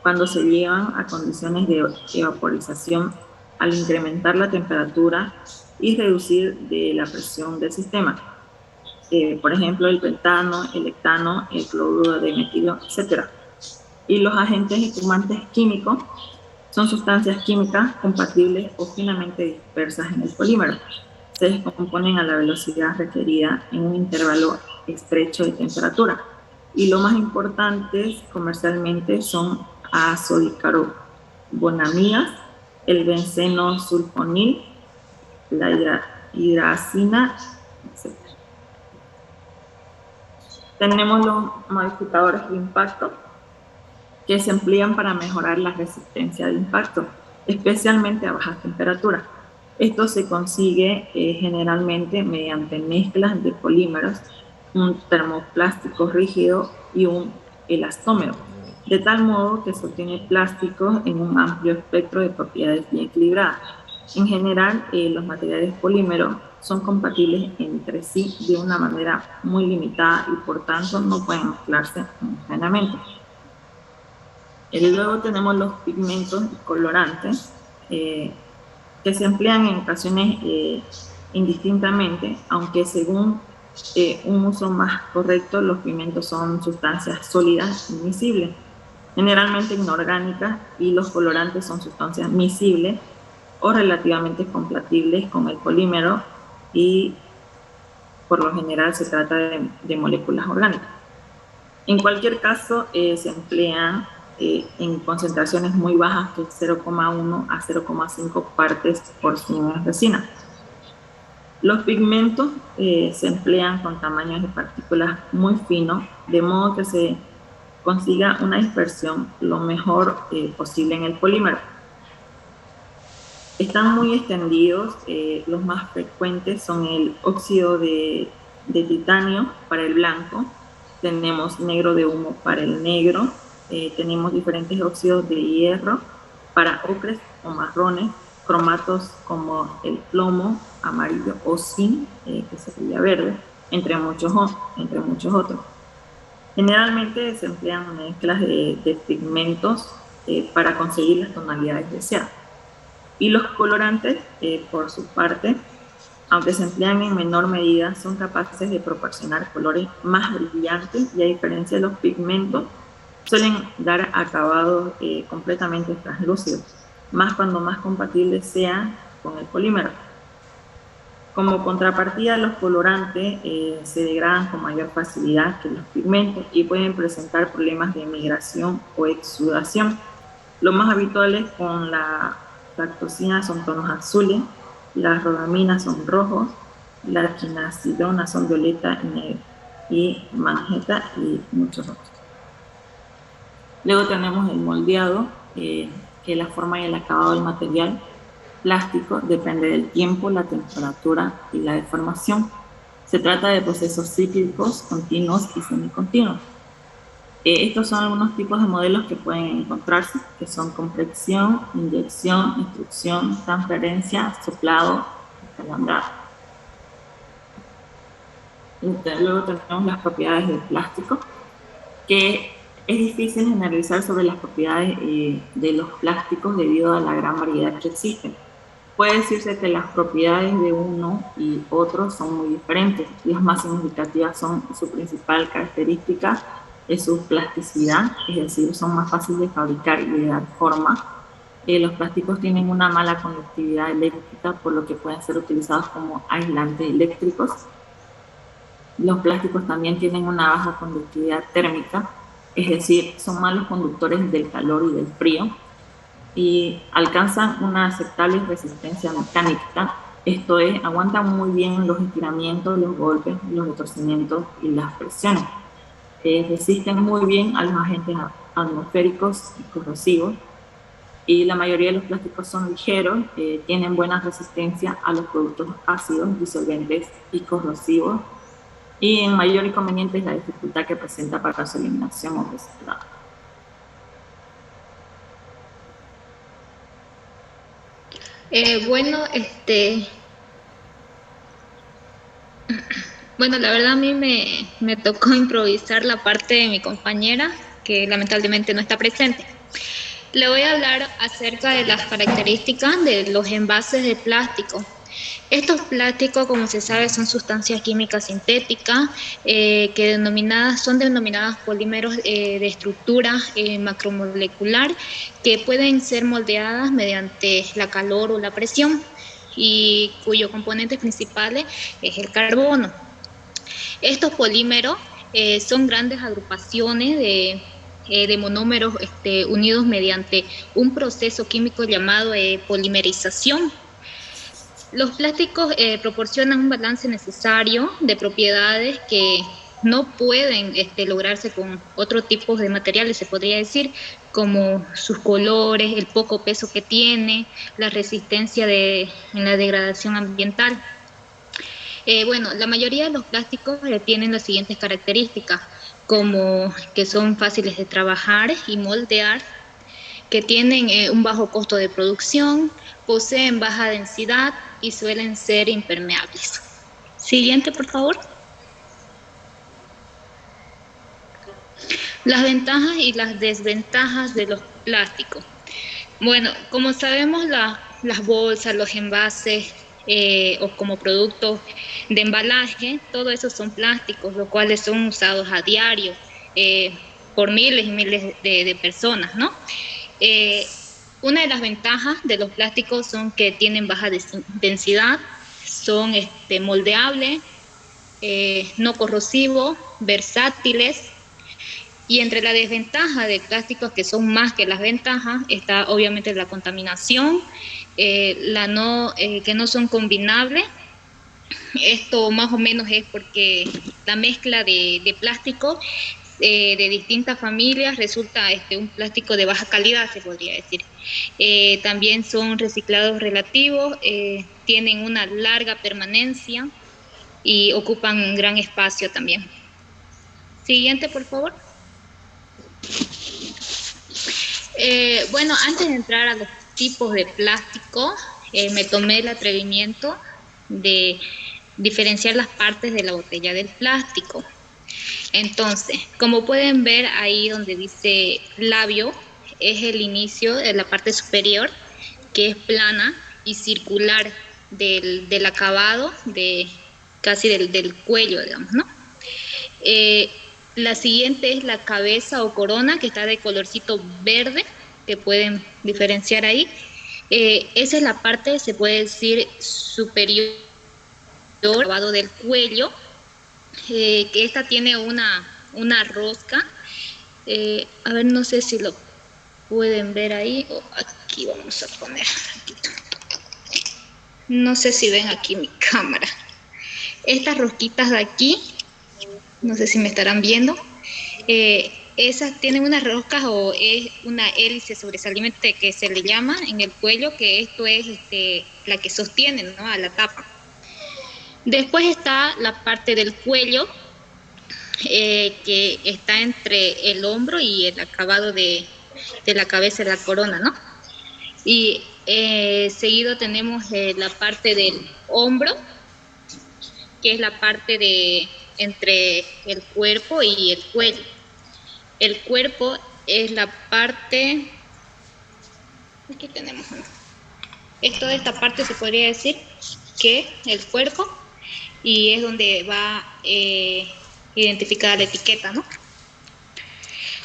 cuando se llevan a condiciones de evaporización al incrementar la temperatura y reducir la presión del sistema. Por ejemplo, el pentano, el hectano, el cloruro de metilo, etc. Y los agentes espumantes químicos son sustancias químicas compatibles o finamente dispersas en el polímero. Se descomponen a la velocidad requerida en un intervalo estrecho de temperatura. Y lo más importante comercialmente son azodicarbonamidas, el benceno sulfonil, la hidracina, etc. Tenemos los modificadores de impacto, que se emplean para mejorar la resistencia de impacto, especialmente a bajas temperaturas. Esto se consigue generalmente mediante mezclas de polímeros, un termoplástico rígido y un elastómero, de tal modo que se obtiene plásticos en un amplio espectro de propiedades bien equilibradas. En general, los materiales polímeros son compatibles entre sí de una manera muy limitada y por tanto no pueden mezclarse homogéneamente. Luego tenemos los pigmentos y colorantes, que se emplean en ocasiones indistintamente, aunque según un uso más correcto, los pigmentos son sustancias sólidas y miscibles, generalmente inorgánicas, y los colorantes son sustancias miscibles o relativamente compatibles con el polímero, y por lo general se trata de moléculas orgánicas. En cualquier caso, se emplean en concentraciones muy bajas, que es 0,1 a 0,5 partes por 100 de resina. Los pigmentos se emplean con tamaños de partículas muy finos, de modo que se consiga una dispersión lo mejor posible en el polímero. Están muy extendidos, los más frecuentes son el óxido de titanio para el blanco, tenemos negro de humo para el negro, tenemos diferentes óxidos de hierro para ocres o marrones, cromatos como el plomo, amarillo o zinc, que sería verde, entre muchos otros. Generalmente se emplean mezclas de pigmentos para conseguir las tonalidades deseadas. Y los colorantes, por su parte, aunque se emplean en menor medida, son capaces de proporcionar colores más brillantes, y a diferencia de los pigmentos, suelen dar acabados completamente translúcidos, más cuando más compatibles sean con el polímero. Como contrapartida, los colorantes se degradan con mayor facilidad que los pigmentos y pueden presentar problemas de migración o exudación. Los más habituales con la lactosina son tonos azules, las rodaminas son rojos, la quinasidona son violeta y negro, y magenta y muchos otros. Luego tenemos el moldeado, que la forma y el acabado del material plástico depende del tiempo, la temperatura y la deformación. Se trata de procesos cíclicos, continuos y semicontinuos. Estos son algunos tipos de modelos que pueden encontrarse, que son compresión, inyección, instrucción, transferencia, soplado, escalandrado. Luego tenemos las propiedades del plástico, que es difícil generalizar sobre las propiedades de los plásticos debido a la gran variedad que existen. puede decirse que las propiedades de uno y otro son muy diferentes. Las más significativas son su principal característica, es su plasticidad, es decir, son más fáciles de fabricar y de dar forma. Los plásticos tienen una mala conductividad eléctrica, por lo que pueden ser utilizados como aislantes eléctricos. Los plásticos también tienen una baja conductividad térmica, es decir, son malos conductores del calor y del frío, y alcanzan una aceptable resistencia mecánica, esto es, aguantan muy bien los estiramientos, los golpes, los retorcimientos y las presiones. Resisten muy bien a los agentes atmosféricos y corrosivos, y la mayoría de los plásticos son ligeros, tienen buena resistencia a los productos ácidos, disolventes y corrosivos, y en mayor inconveniente es la dificultad que presenta para su eliminación o reciclado. Bueno, la verdad a mí me tocó improvisar la parte de mi compañera, que lamentablemente no está presente. Le voy a hablar acerca de las características de los envases de plástico. Estos plásticos, como se sabe, son sustancias químicas sintéticas son denominadas polímeros de estructura macromolecular, que pueden ser moldeadas mediante la calor o la presión y cuyo componente principal es el carbono. Estos polímeros son grandes agrupaciones de monómeros unidos mediante un proceso químico llamado polimerización. Los plásticos proporcionan un balance necesario de propiedades que no pueden lograrse con otros tipos de materiales, se podría decir, como sus colores, el poco peso que tiene, la resistencia en la degradación ambiental. Bueno, la mayoría de los plásticos tienen las siguientes características, como que son fáciles de trabajar y moldear, que tienen un bajo costo de producción, poseen baja densidad y suelen ser impermeables. Siguiente, por favor. Las ventajas y las desventajas de los plásticos. Bueno, como sabemos, las bolsas, los envases o como productos de embalaje, todo eso son plásticos, los cuales son usados a diario por miles y miles de personas, ¿no? Una de las ventajas de los plásticos son que tienen baja densidad, son moldeables, no corrosivos, versátiles. Y entre la desventaja de plásticos, que son más que las ventajas, está obviamente la contaminación, que no son combinables. Esto más o menos es porque la mezcla de plástico de distintas familias resulta un plástico de baja calidad, se podría decir. También son reciclados relativos, tienen una larga permanencia y ocupan un gran espacio también. Siguiente, por favor. Bueno, antes de entrar a los tipos de plástico, me tomé el atrevimiento de diferenciar las partes de la botella del plástico. Entonces, como pueden ver ahí donde dice labio, es el inicio de la parte superior, que es plana y circular del acabado, casi del cuello, digamos, ¿no? La siguiente es la cabeza o corona, que está de colorcito verde, que pueden diferenciar ahí. Esa es la parte, se puede decir, superior, acabado del cuello, que esta tiene una rosca. A ver, no sé si lo pueden ver ahí, o aquí vamos a poner. No sé si ven aquí mi cámara. Estas rosquitas de aquí, no sé si me estarán viendo, esas tienen unas roscas o es una hélice sobresaliente que se le llama en el cuello, que esto es la que sostiene, ¿no?, a la tapa. Después está la parte del cuello, que está entre el hombro y el acabado de la cabeza de la corona, ¿no? Y seguido tenemos la parte del hombro, que es la parte entre el cuerpo y el cuello. El cuerpo es la parte, aquí tenemos, es toda esta parte, se podría decir, que el cuerpo, y es donde va identificada la etiqueta, ¿no?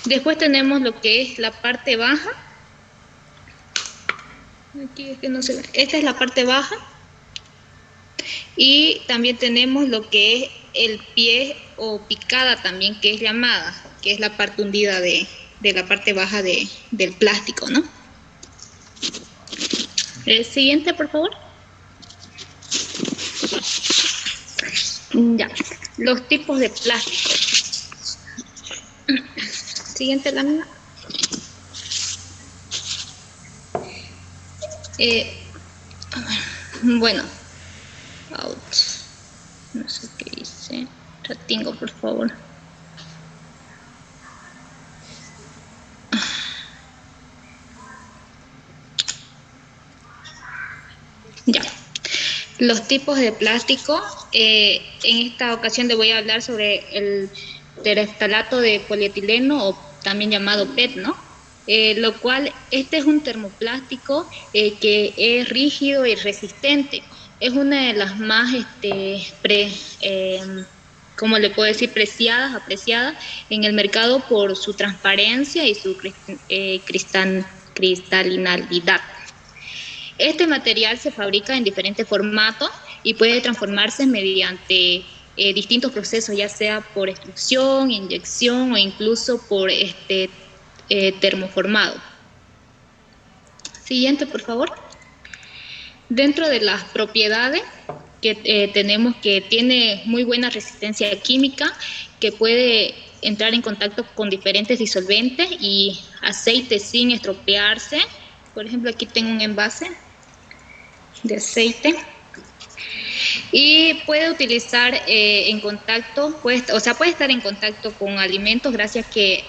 Después tenemos lo que es la parte baja. Aquí es que no se ve. Esta es la parte baja. Y también tenemos lo que es el pie o picada también, que es llamada, que es la parte hundida de la parte baja del plástico, ¿no? El siguiente, por favor. Ya, los tipos de plástico. Siguiente lámina. Bueno, out. No sé qué hice. Retingo, por favor. Ya. Los tipos de plástico. En esta ocasión le voy a hablar sobre el tereftalato de polietileno, o también llamado PET, ¿no? Lo cual, este es un termoplástico que es rígido y resistente. Es una de las más, ¿cómo le puedo decir? Apreciadas en el mercado por su transparencia y su cristalinidad. Este material se fabrica en diferentes formatos y puede transformarse mediante distintos procesos, ya sea por extrusión, inyección o incluso por termoformado. Siguiente, por favor. Dentro de las propiedades que tenemos, que tiene muy buena resistencia química, que puede entrar en contacto con diferentes disolventes y aceites sin estropearse. Por ejemplo, aquí tengo un envase de aceite. Y puede utilizar en contacto, puede estar en contacto con alimentos, gracias a que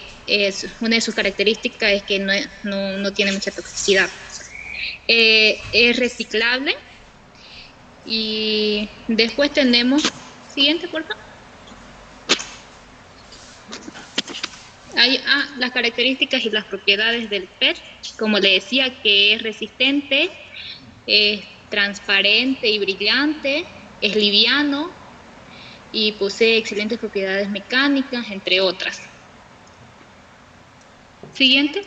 una de sus características es que no tiene mucha toxicidad. Es reciclable. Y después tenemos, siguiente, por favor. Las características y las propiedades del PET, como le decía, que es resistente, es transparente y brillante, es liviano y posee excelentes propiedades mecánicas, entre otras. Siguiente.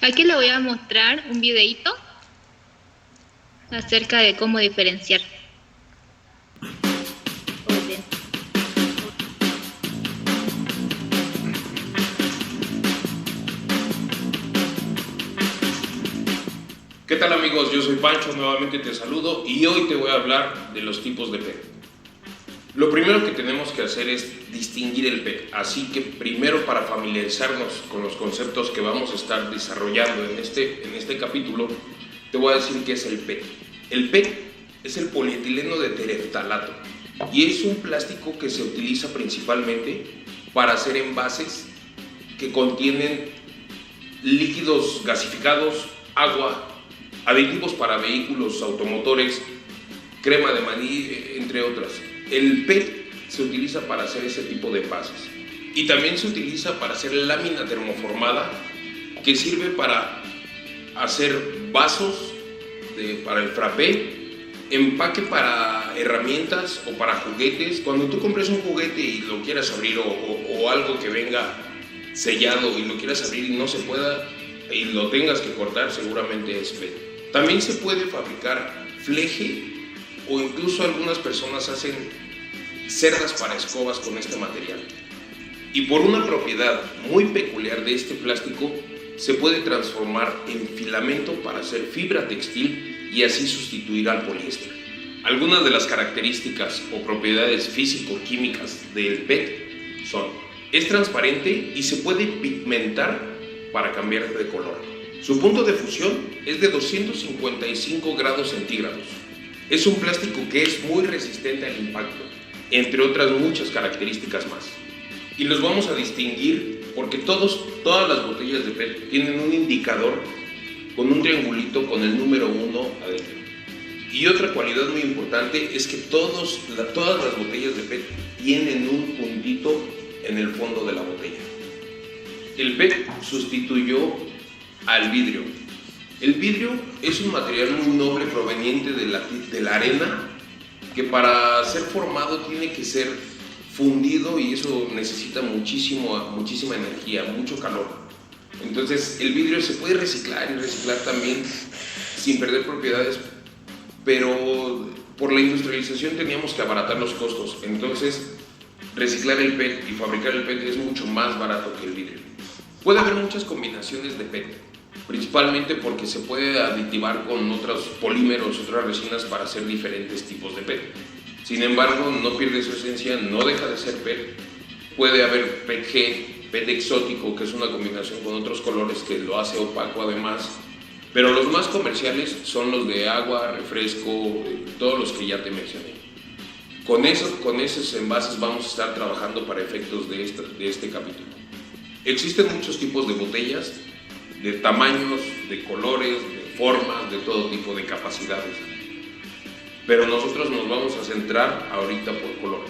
Aquí le voy a mostrar un videíto acerca de cómo diferenciar. ¿Qué tal, amigos? Yo soy Pancho, nuevamente te saludo y hoy te voy a hablar de los tipos de PET. Lo primero que tenemos que hacer es distinguir el PET, así que primero, para familiarizarnos con los conceptos que vamos a estar desarrollando en este capítulo, te voy a decir qué es el PET. El PET es el polietileno de tereftalato y es un plástico que se utiliza principalmente para hacer envases que contienen líquidos gasificados, agua, aditivos para vehículos automotores, crema de maní, entre otras. El PET se utiliza para hacer ese tipo de envases y también se utiliza para hacer lámina termoformada, que sirve para hacer vasos para el frappé, empaque para herramientas o para juguetes. Cuando tú compres un juguete y lo quieras abrir, o algo que venga sellado y lo quieras abrir y no se pueda y lo tengas que cortar, seguramente es PET. También se puede fabricar fleje, o incluso algunas personas hacen cerdas para escobas con este material. Y por una propiedad muy peculiar de este plástico, se puede transformar en filamento para hacer fibra textil y así sustituir al poliéster. Algunas de las características o propiedades físico-químicas del PET son: es transparente y se puede pigmentar para cambiar de color. Su punto de fusión es de 255 grados centígrados. Es un plástico que es muy resistente al impacto, entre otras muchas características más. Y los vamos a distinguir porque todas las botellas de PET tienen un indicador con un triangulito con el número 1 adentro. Y otra cualidad muy importante es que todas las botellas de PET tienen un puntito en el fondo de la botella. El PET sustituyó al vidrio. El vidrio es un material muy noble proveniente de la arena, que para ser formado tiene que ser fundido, y eso necesita muchísima energía, mucho calor. Entonces el vidrio se puede reciclar y reciclar también sin perder propiedades, pero por la industrialización teníamos que abaratar los costos. Entonces reciclar el PET y fabricar el PET es mucho más barato que el vidrio. Puede haber muchas combinaciones de PET, principalmente porque se puede aditivar con otros polímeros, otras resinas para hacer diferentes tipos de PET. Sin embargo, no pierde su esencia, no deja de ser PET. Puede haber PET-G, PET exótico, que es una combinación con otros colores que lo hace opaco además. Pero los más comerciales son los de agua, refresco, todos los que ya te mencioné. Con esos envases vamos a estar trabajando para efectos de este capítulo. Existen muchos tipos de botellas, de tamaños, de colores, de formas, de todo tipo de capacidades. Pero nosotros nos vamos a centrar ahorita por color.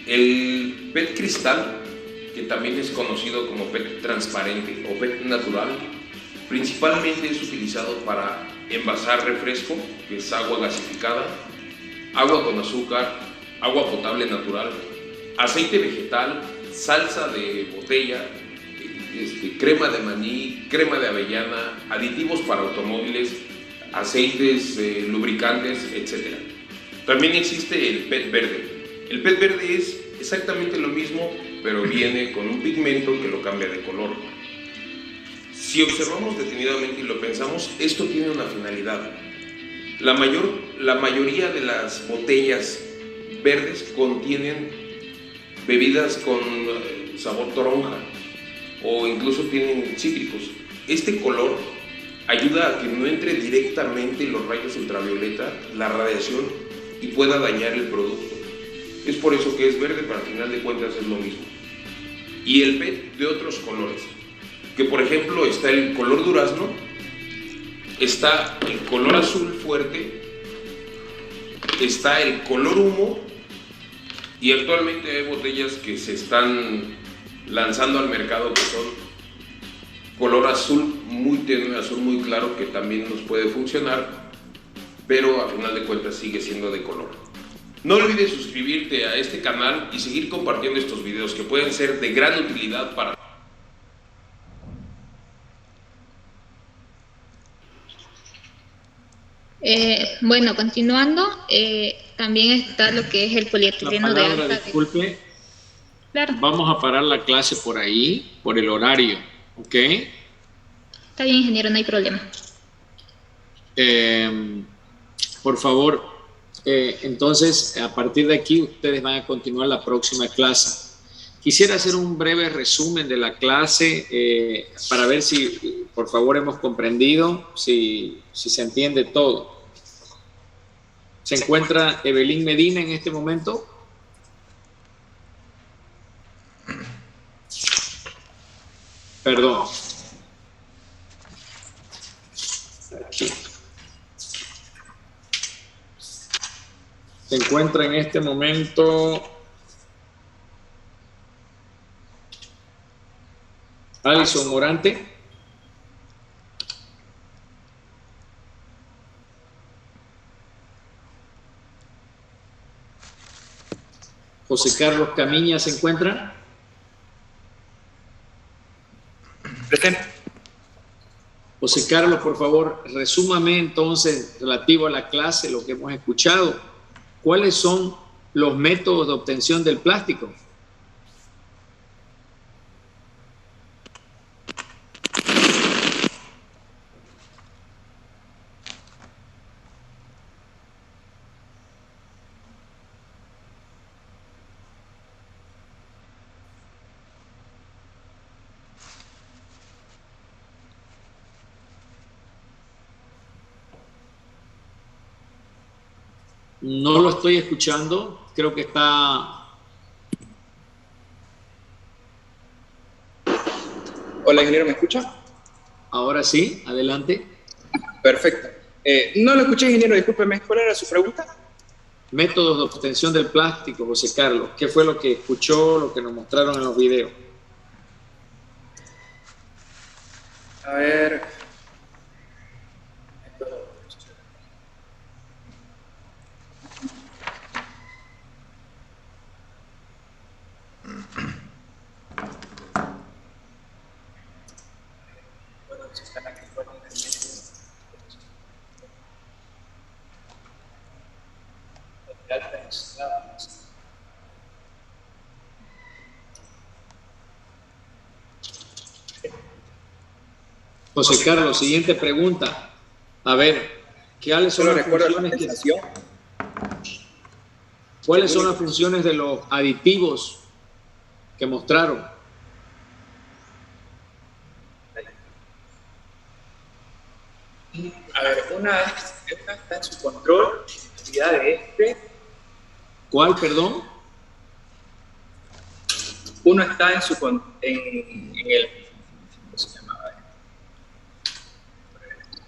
El PET cristal, que también es conocido como PET transparente o PET natural, principalmente es utilizado para envasar refresco, que es agua gasificada, agua con azúcar, agua potable natural, aceite vegetal, salsa de botella, crema de maní, crema de avellana, aditivos para automóviles, aceites, lubricantes, etc. También existe el PET verde. El PET verde es exactamente lo mismo, pero viene con un pigmento que lo cambia de color. Si observamos detenidamente y lo pensamos, esto tiene una finalidad. La mayoría de las botellas verdes contienen bebidas con sabor toronja o incluso tienen cítricos. Este color ayuda a que no entre directamente los rayos ultravioleta, la radiación, y pueda dañar el producto. Es por eso que es verde, pero al final de cuentas es lo mismo. Y el PET de otros colores, que por ejemplo está el color durazno, está el color azul fuerte, está el color humo, y actualmente hay botellas que se están lanzando al mercado que son color azul muy tenue, azul muy claro, que también nos puede funcionar, pero a final de cuentas sigue siendo de color. No olvides suscribirte a este canal y seguir compartiendo estos videos que pueden ser de gran utilidad para... Bueno, continuando, también está lo que es el polietileno de alta... Disculpe, Claro. Vamos a parar la clase por ahí, por el horario, ¿ok? Está bien, ingeniero, no hay problema. Por favor, entonces, a partir de aquí, ustedes van a continuar la próxima clase. Quisiera hacer un breve resumen de la clase para ver si, por favor, hemos comprendido, si se entiende todo. ¿Se encuentra Evelyn Medina en este momento? Perdón. Aquí. Se encuentra en este momento Alison Morante. José Carlos Camiña se encuentra. Presente. José Carlos, por favor, resúmame entonces relativo a la clase, lo que hemos escuchado. ¿Cuáles son los métodos de obtención del plástico? No lo estoy escuchando, creo que está... Hola, ingeniero, ¿me escucha? Ahora sí, adelante. Perfecto. No lo escuché, ingeniero, discúlpeme, ¿cuál era su pregunta? Métodos de obtención del plástico, José Carlos. ¿Qué fue lo que escuchó, lo que nos mostraron en los videos? A ver... José Carlos, siguiente pregunta. A ver, ¿cuáles son las funciones de los aditivos que mostraron? A ver, una está en su control, la actividad de este. ¿Cuál, perdón? Uno está en el, ¿cómo se llamaba?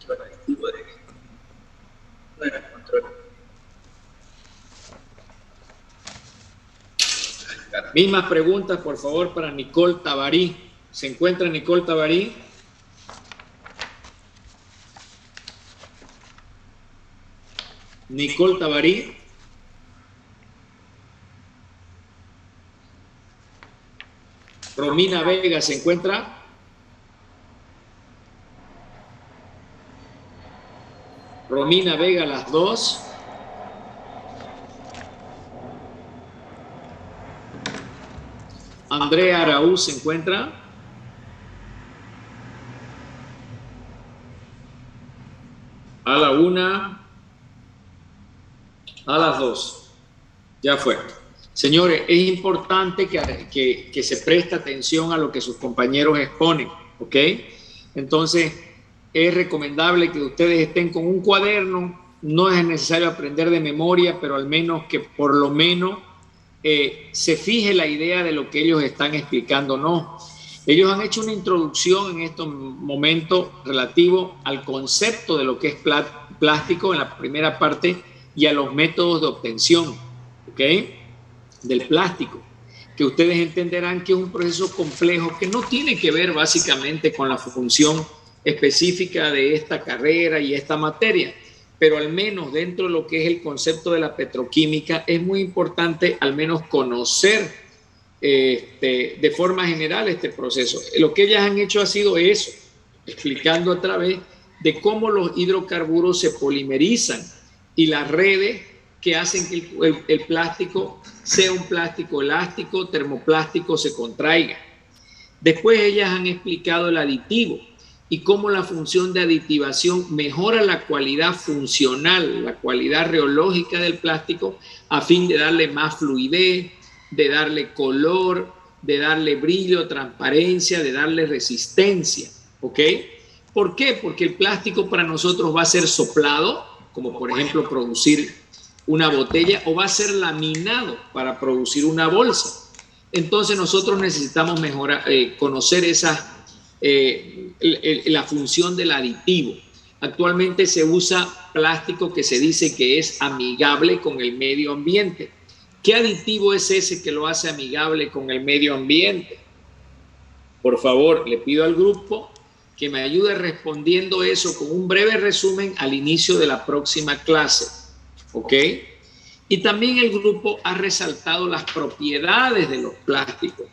El aditivo de control. Mismas preguntas, por favor, para Nicole Tabarí. ¿Se encuentra Nicole Tabarí? Nicole Tabarí. Romina Vega, ¿se encuentra? Romina Vega, las dos. Andrea Araúz, ¿se encuentra? A la una. A las dos. Ya fue. Señores, es importante que se preste atención a lo que sus compañeros exponen, ¿ok? Entonces, es recomendable que ustedes estén con un cuaderno. No es necesario aprender de memoria, pero al menos que por lo menos se fije la idea de lo que ellos están explicando. No. Ellos han hecho una introducción en estos momentos relativo al concepto de lo que es plástico en la primera parte y a los métodos de obtención, ¿ok?, del plástico, que ustedes entenderán que es un proceso complejo que no tiene que ver básicamente con la función específica de esta carrera y esta materia, pero al menos dentro de lo que es el concepto de la petroquímica es muy importante al menos conocer de forma general este proceso. Lo que ellas han hecho ha sido eso, explicando a través de cómo los hidrocarburos se polimerizan y las redes que hacen que el plástico sea un plástico elástico, termoplástico, se contraiga. Después ellas han explicado el aditivo y cómo la función de aditivación mejora la cualidad funcional, la cualidad reológica del plástico a fin de darle más fluidez, de darle color, de darle brillo, transparencia, de darle resistencia, ¿ok? ¿Por qué? Porque el plástico para nosotros va a ser soplado, como por ejemplo producir una botella, o va a ser laminado para producir una bolsa. Entonces nosotros necesitamos conocer la función del aditivo. Actualmente se usa plástico que se dice que es amigable con el medio ambiente. ¿Qué aditivo es ese que lo hace amigable con el medio ambiente? Por favor, le pido al grupo que me ayude respondiendo eso con un breve resumen al inicio de la próxima clase, ¿ok? Y también el grupo ha resaltado las propiedades de los plásticos.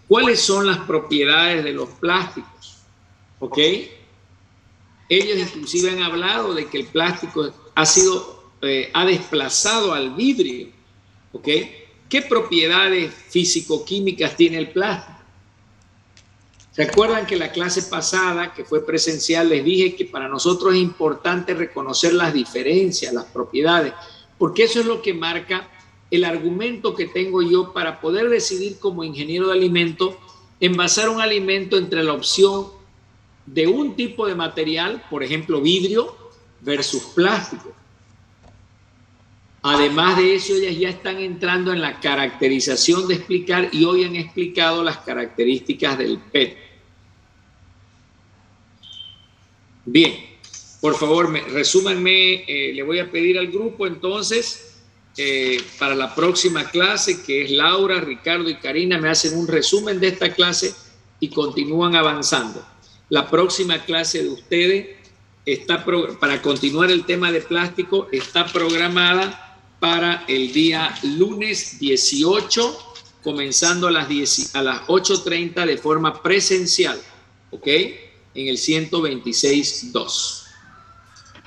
¿Cuáles son las propiedades de los plásticos? ¿Ok? Ellos inclusive han hablado de que el plástico ha desplazado al vidrio, ¿ok? ¿Qué propiedades físico-químicas tiene el plástico? ¿Se acuerdan que la clase pasada, que fue presencial, les dije que para nosotros es importante reconocer las diferencias, las propiedades, porque eso es lo que marca el argumento que tengo yo para poder decidir como ingeniero de alimentos, envasar un alimento entre la opción de un tipo de material, por ejemplo vidrio, versus plástico. Además de eso, ellas ya están entrando en la caracterización de explicar y hoy han explicado las características del PET. Bien, por favor, resúmanme, le voy a pedir al grupo entonces, para la próxima clase, que es Laura, Ricardo y Karina, me hacen un resumen de esta clase y continúan avanzando. La próxima clase de ustedes para continuar el tema de plástico está programada para el día lunes 18, comenzando a las 8:30 de forma presencial, ¿ok? en el 126.2.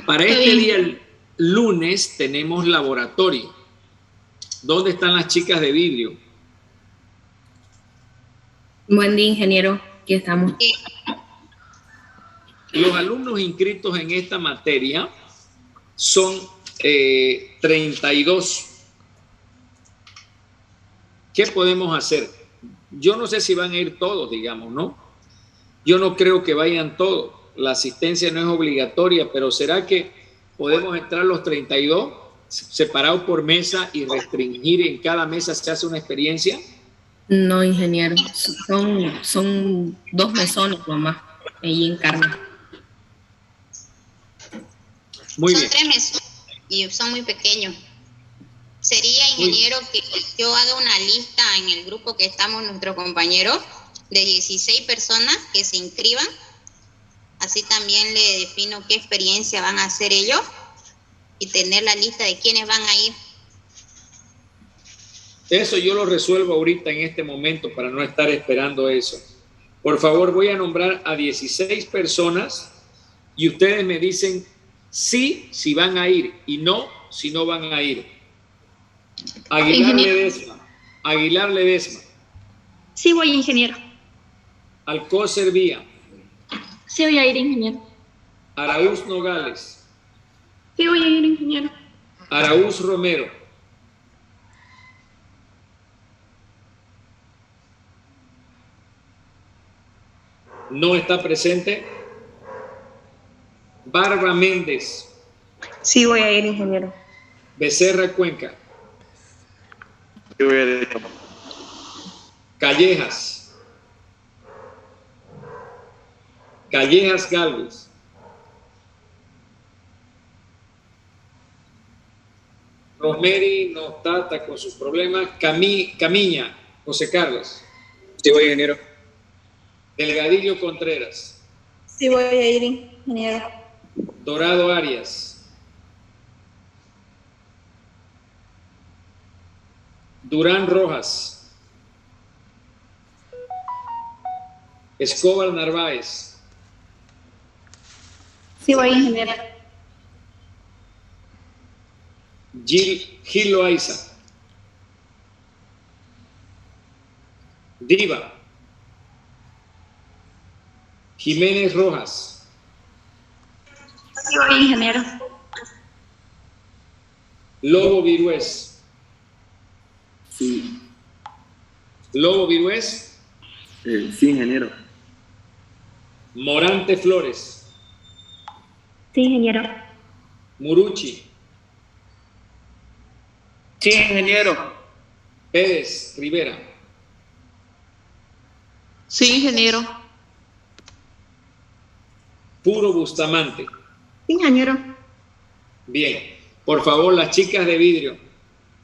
Para este día, el lunes, tenemos laboratorio. ¿Dónde están las chicas de vidrio? Buen día, ingeniero. Aquí estamos. Los alumnos inscritos en esta materia son 32. ¿Qué podemos hacer? Yo no sé si van a ir todos, digamos, ¿no? Yo no creo que vayan todos. La asistencia no es obligatoria, pero ¿será que podemos entrar los 32 separados por mesa y restringir en cada mesa se hace una experiencia? No, ingeniero. Son 2 mesones nomás. Ahí en carne. Muy son bien. 3 meses y son muy pequeños. Sería, ingeniero, que yo haga una lista en el grupo que estamos nuestros compañeros de 16 personas que se inscriban. Así también le defino qué experiencia van a hacer ellos y tener la lista de quiénes van a ir. Eso yo lo resuelvo ahorita en este momento para no estar esperando eso. Por favor, voy a nombrar a 16 personas y ustedes me dicen sí si van a ir y no si no van a ir. Aguilar Ledesma. Aguilar Ledesma. Sí voy, ingeniero. Alcócer Vía. Sí voy a ir, ingeniero. Araúz Nogales. Sí voy a ir, ingeniero. Araúz Romero. No está presente. Bárbara Méndez. Sí voy a ir, ingeniero. Becerra Cuenca. Sí voy a ir. Callejas. Callejas Galvez. Rosemary no está con sus problemas. Camiña, José Carlos. Sí, voy, ingeniero. Delgadillo Contreras. Sí, voy a ir, ingeniero. Dorado Arias. Durán Rojas. Escobar Narváez. Sí, voy, ingeniero. Gil Loaiza. Diva. Jiménez Rojas. Sí, voy, ingeniero. Lobo Virués. Sí. Lobo Virués. Sí, ingeniero. Morante Flores. Sí, ingeniero. Muruchi. Sí, ingeniero. Pérez Rivera. Sí, ingeniero. Puro Bustamante. Sí, ingeniero. Bien. Por favor, las chicas de vidrio,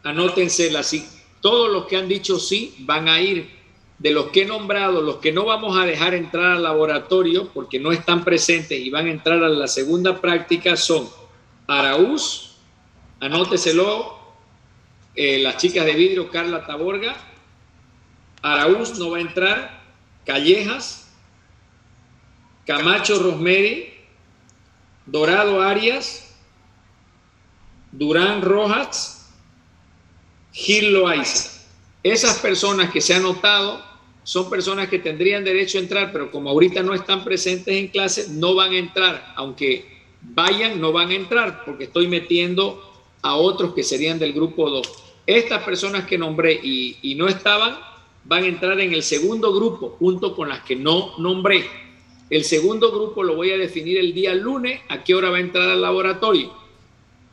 anótenselas. Todos los que han dicho sí van a ir. De los que he nombrado, los que no vamos a dejar entrar al laboratorio porque no están presentes y van a entrar a la segunda práctica son Araúz, anóteselo, las chicas de vidrio, Carla Taborga. Araúz no va a entrar. Callejas, Camacho Rosemary, Dorado Arias, Durán Rojas, Gil Loaiza. Esas personas que se han notado son personas que tendrían derecho a entrar, pero como ahorita no están presentes en clase, no van a entrar. Aunque vayan, no van a entrar porque estoy metiendo a otros que serían del grupo 2. Estas personas que nombré y no estaban, van a entrar en el segundo grupo, junto con las que no nombré. El segundo grupo lo voy a definir el día lunes, a qué hora va a entrar al laboratorio.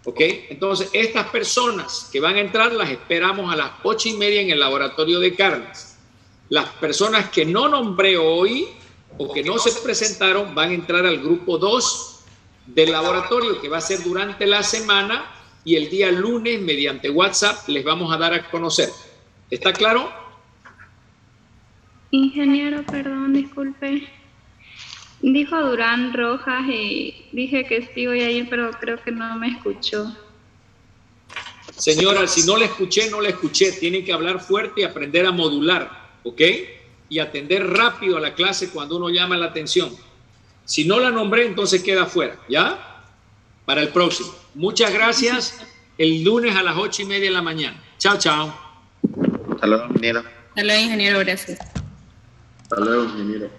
¿Ok? Entonces, estas personas que van a entrar las esperamos a las 8:30 en el laboratorio de carnes. Las personas que no nombré hoy o que no se presentaron van a entrar al grupo 2 del laboratorio, que va a ser durante la semana, y el día lunes mediante WhatsApp les vamos a dar a conocer. ¿Está claro? Ingeniero, perdón, disculpe. Dijo Durán Rojas y dije que sí voy a ir, pero creo que no me escuchó. Señora, si no le escuché, no le escuché. Tienen que hablar fuerte y aprender a modular, ¿ok? Y atender rápido a la clase cuando uno llama la atención. Si no la nombré, entonces queda fuera, ¿ya? Para el próximo. Muchas gracias. El lunes a las 8:30 de la mañana. Chao, chao. Hasta luego, ingeniero. Hasta luego, ingeniero, gracias. Hasta luego, ingeniero.